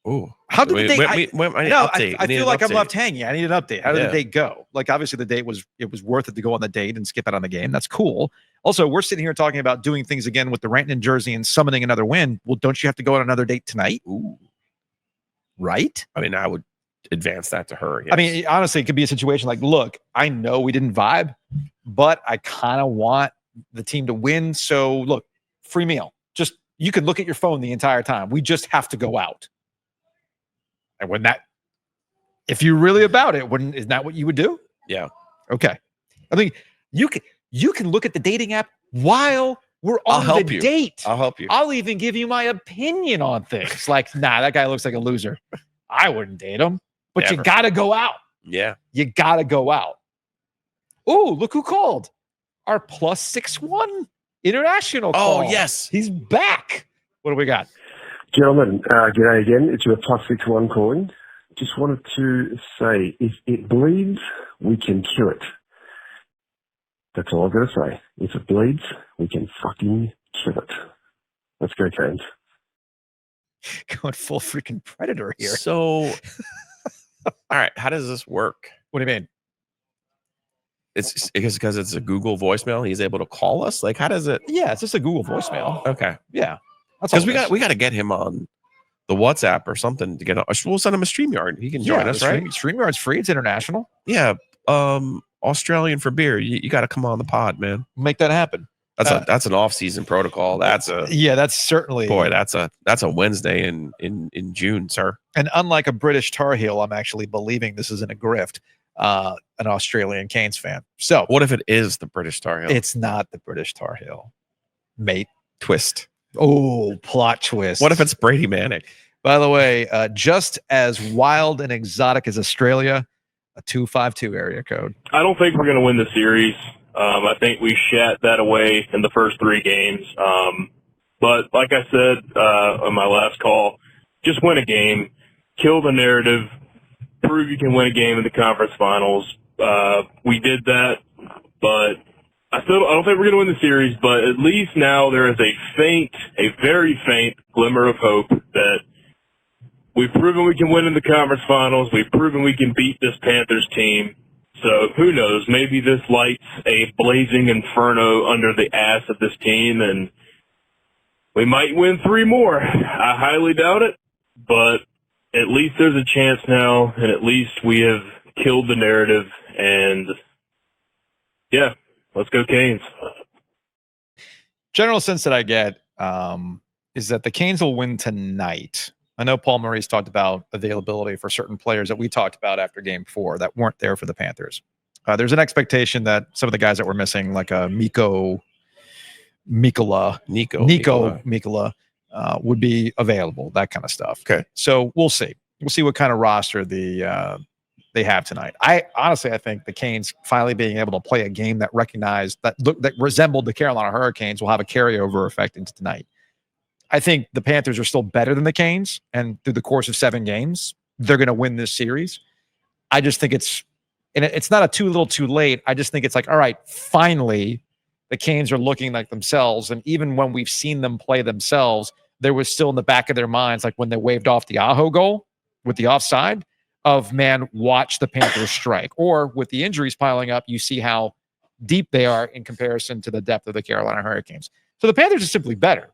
Oh, How did the date? I feel like I'm left hanging. I need an update. How did the Yeah. date go? Like, obviously, the date was worth it to go on the date and skip out on the game. That's cool. Also, we're sitting here talking about doing things again with the Rantanen jersey and summoning another win. Well, don't you have to go on another date tonight? Ooh. Right? I mean, I would advance that to her. Yes. I mean, honestly, it could be a situation like, look, I know we didn't vibe, but I kind of want the team to win. So, look, free meal. Just, you can look at your phone the entire time. We just have to go out. And when that, if you're really about it, isn't that what you would do? Yeah. Okay. I mean, you can look at the dating app while we're on the date. I'll help you. I'll even give you my opinion on things. Like, nah, that guy looks like a loser. I wouldn't date him. But Never. you got to go out. Yeah. You got to go out. Oh, look who called. Our +61 international call. Oh, yes. He's back. What do we got? Gentlemen, g'day again. It's your +61 calling. Just wanted to say, if it bleeds, we can kill it. That's all I've got to say. If it bleeds, we can fucking kill it. Let's go, Canes. Going full freaking predator here. So, all right, how does this work? What do you mean? It's because it's a Google voicemail. He's able to call us. Like, how does it? Yeah, it's just a Google voicemail. Okay. Yeah. Because we got to get him on the WhatsApp or something to get on. We'll send him a StreamYard. He can join us, right? StreamYard's free. It's international. Yeah. Australian for beer. You got to come on the pod, man. Make that happen. That's an off-season protocol. That's certainly that's a Wednesday in June, sir. And unlike a British Tar Heel, I'm actually believing this isn't a grift. An Australian Canes fan. So what if it is the British Tar Heel? It's not the British Tar Heel, mate. Twist. Oh, plot twist. What if it's Brady Manick? By the way, just as wild and exotic as Australia, a 252 area code. I don't think we're going to win the series. I think we shat that away in the first 3 games. But like I said on my last call, just win a game, kill the narrative, prove you can win a game in the conference finals. We did that, but I don't think we're going to win the series, but at least now there is a very faint glimmer of hope that we've proven we can win in the conference finals. We've proven we can beat this Panthers team. So who knows? Maybe this lights a blazing inferno under the ass of this team, and we might win 3 more. I highly doubt it, but at least there's a chance now, and at least we have killed the narrative, and yeah. Let's go Canes. General sense that I get is that the Canes will win tonight. I know Paul Murray's talked about availability for certain players that we talked about after Game 4 that weren't there for the Panthers. There's an expectation that some of the guys that were missing, like Nico Mikola, would be available, that kind of stuff. Okay. So we'll see. We'll see what kind of roster they have tonight. I think the Canes finally being able to play a game that that resembled the Carolina Hurricanes will have a carryover effect into tonight. I think the Panthers are still better than the Canes, and through the course of 7 games, they're going to win this series. I just think it's not a too little too late. I just think it's like, all right, finally, the Canes are looking like themselves. And even when we've seen them play themselves, there was still in the back of their minds, like when they waved off the Aho goal with the offside, of, man, watch the Panthers strike. Or with the injuries piling up, you see how deep they are in comparison to the depth of the Carolina Hurricanes. So the Panthers are simply better.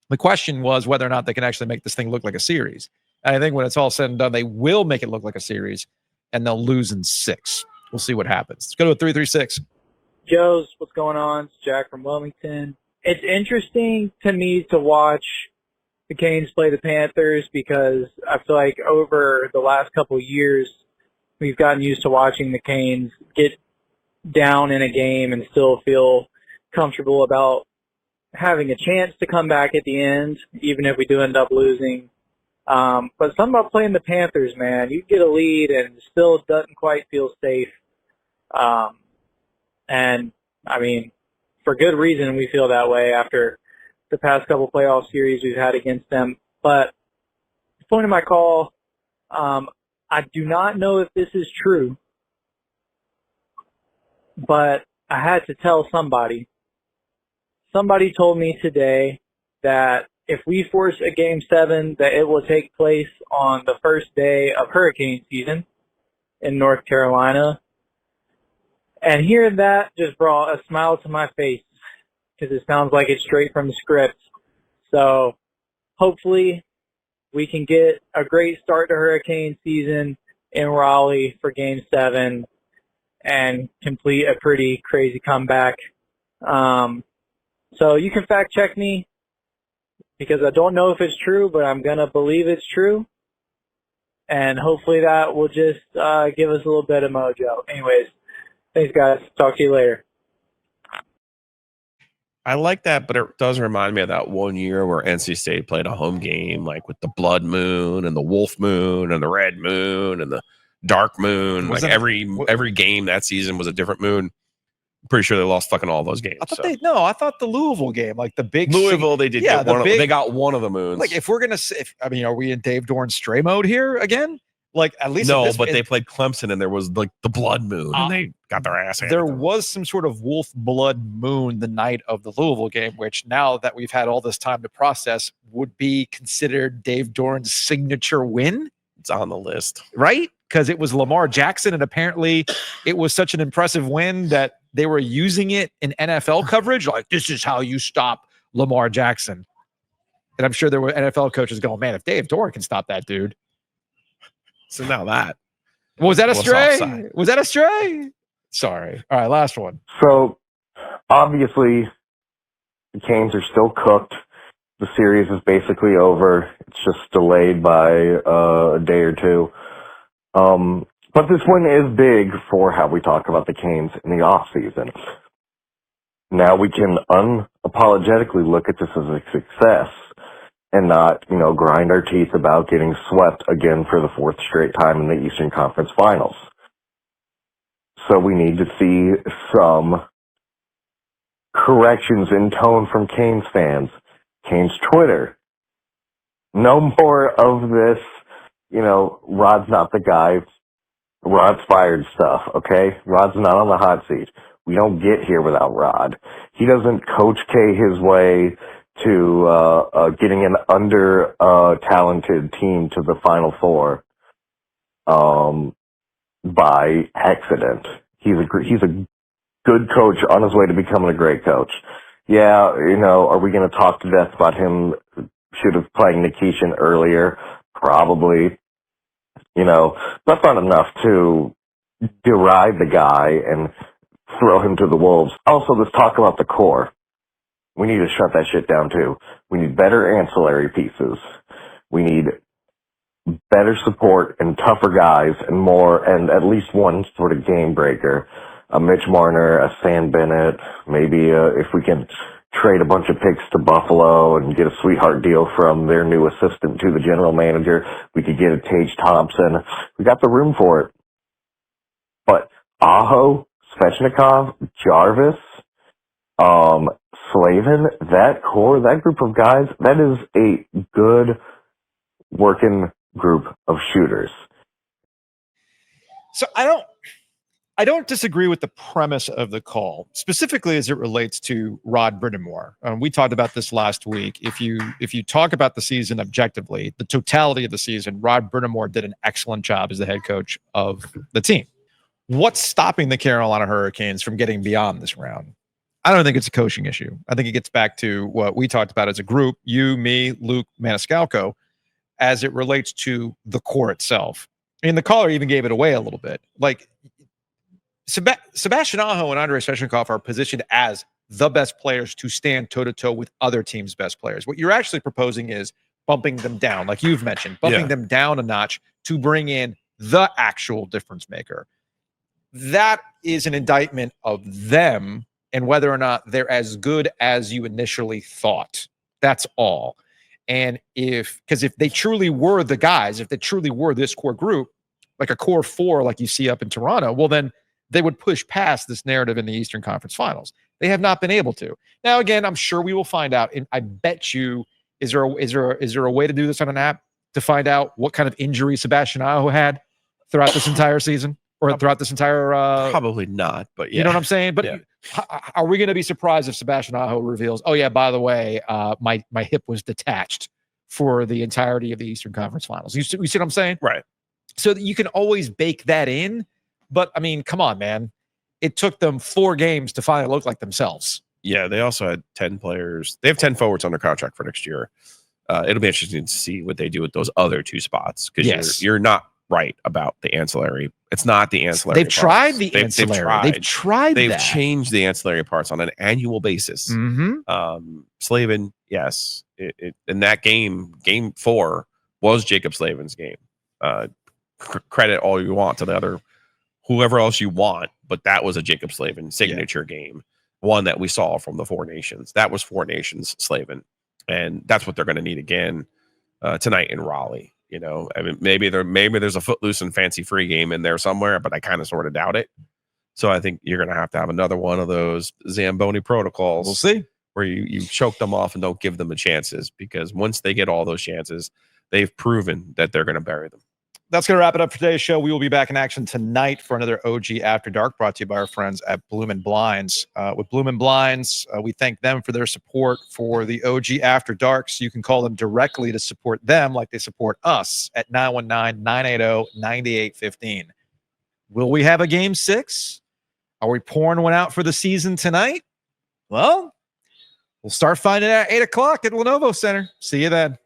The question was whether or not they can actually make this thing look like a series. And I think when it's all said and done, they will make it look like a series, and they'll lose in 6. We'll see what happens. Let's go to a 336. Joe's, what's going on? It's Jack from Wilmington. It's interesting to me to watch the Canes play the Panthers because I feel like over the last couple of years, we've gotten used to watching the Canes get down in a game and still feel comfortable about having a chance to come back at the end, even if we do end up losing. But something about playing the Panthers, man, you get a lead and it still doesn't quite feel safe. And, I mean, for good reason we feel that way after the past couple playoff series we've had against them. But the point of my call, I do not know if this is true, but I had to tell somebody. Somebody told me today that if we force a Game 7, that it will take place on the first day of hurricane season in North Carolina. And hearing that just brought a smile to my face because it sounds like it's straight from the script. So hopefully we can get a great start to hurricane season in Raleigh for Game 7 and complete a pretty crazy comeback. So you can fact check me because I don't know if it's true, but I'm going to believe it's true. And hopefully that will just give us a little bit of mojo. Anyways, thanks, guys. Talk to you later. I like that, but it does remind me of that one year where NC State played a home game, like with the blood moon and the wolf moon and the red moon and the dark moon. Like every game that season was a different moon. I'm pretty sure they lost fucking all those games. I thought the Louisville game, like the big Louisville, they did. Yeah, they got one of the moons. Like if we're gonna, are we in Dave Dorn stray mode here again? Like at least no, but they played Clemson and there was like the blood moon and they got their ass handed. There was some sort of wolf blood moon the night of the Louisville game, which now that we've had all this time to process would be considered Dave Dorn's signature win. It's on the list, right? Because it was Lamar Jackson, and apparently it was such an impressive win that they were using it in NFL coverage. Like, this is how you stop Lamar Jackson. And I'm sure there were NFL coaches going, man, if Dave Dorn can stop that dude. So now that. Was that a stray? Was that a stray? Sorry. All right, last one. So, obviously, the Canes are still cooked. The series is basically over. It's just delayed by a day or two. But this one is big for how we talk about the Canes in the off season. Now we can unapologetically look at this as a success and not, grind our teeth about getting swept again for the fourth straight time in the Eastern Conference Finals. So we need to see some corrections in tone from Canes fans. Canes Twitter. No more of this, Rod's not the guy. Rod's fired stuff, okay? Rod's not on the hot seat. We don't get here without Rod. He doesn't Coach K his way to getting an under-talented team to the Final Four by accident. He's a good coach on his way to becoming a great coach. Yeah, are we going to talk to death about him should have played Nikishin earlier? Probably. That's not enough to deride the guy and throw him to the wolves. Also, let's talk about the core. We need to shut that shit down too. We need better ancillary pieces. We need better support and tougher guys and at least one sort of game breaker. A Mitch Marner, a Sam Bennett, maybe if we can trade a bunch of picks to Buffalo and get a sweetheart deal from their new assistant to the general manager, we could get a Tage Thompson. We got the room for it. But Aho, Svechnikov, Jarvis, Slavin, that core, that group of guys, that is a good working group of shooters. So I don't disagree with the premise of the call, specifically as it relates to Rod Brind'Amour. We talked about this last week. If you talk about the season objectively, the totality of the season, Rod Brind'Amour did an excellent job as the head coach of the team. What's stopping the Carolina Hurricanes from getting beyond this round? I don't think it's a coaching issue. I think it gets back to what we talked about as a group, you, me, Luke, Maniscalco, as it relates to the core itself. And the caller even gave it away a little bit. Like, Sebastian Aho and Andrei Svechnikov are positioned as the best players to stand toe-to-toe with other teams' best players. What you're actually proposing is bumping them down, like you've mentioned, bumping them down a notch to bring in the actual difference maker. That is an indictment of them and whether or not they're as good as you initially thought. That's all. And because if they truly were the guys, if they truly were this core group, like a core four like you see up in Toronto, well, then they would push past this narrative in the Eastern Conference Finals. They have not been able to. Now, again, I'm sure we will find out. And I bet you Is there a way to do this on an app to find out what kind of injury Sebastian Aho had throughout this entire season or throughout this entire? Probably not, but yeah. You know what I'm saying? But yeah. Are we going to be surprised if Sebastian Aho reveals, oh yeah, by the way, my hip was detached for the entirety of the Eastern Conference Finals? You see what I'm saying? Right. So that you can always bake that in. But I mean, come on, man. It took them 4 games to finally look like themselves. Yeah, they also had 10 players. They have 10 forwards under contract for next year. It'll be interesting to see what they do with those other 2 spots because you're not right about the ancillary. It's not the ancillary. They've tried the ancillary. They've tried They've that. changed the ancillary parts on an annual basis. Slavin, yes. In that game 4 was Jacob Slavin's game. Credit all you want to the other, whoever else you want, but that was a Jacob Slavin signature game. One that we saw from the 4 Nations. That was 4 Nations Slavin. And that's what they're going to need again tonight in Raleigh. You know, I mean, maybe there's a footloose and fancy free game in there somewhere, but I kind of sort of doubt it. So I think you're going to have another one of those Zamboni protocols. We'll see. Where you choke them off and don't give them the chances, because once they get all those chances, they've proven that they're going to bury them. That's going to wrap it up for today's show. We will be back in action tonight for another OG After Dark, brought to you by our friends at Bloomin' Blinds. With Bloomin' Blinds, we thank them for their support for the OG After Dark. So you can call them directly to support them like they support us at 919-980-9815. Will we have a Game 6? Are we pouring one out for the season tonight? Well, we'll start finding out at 8 o'clock at Lenovo Center. See you then.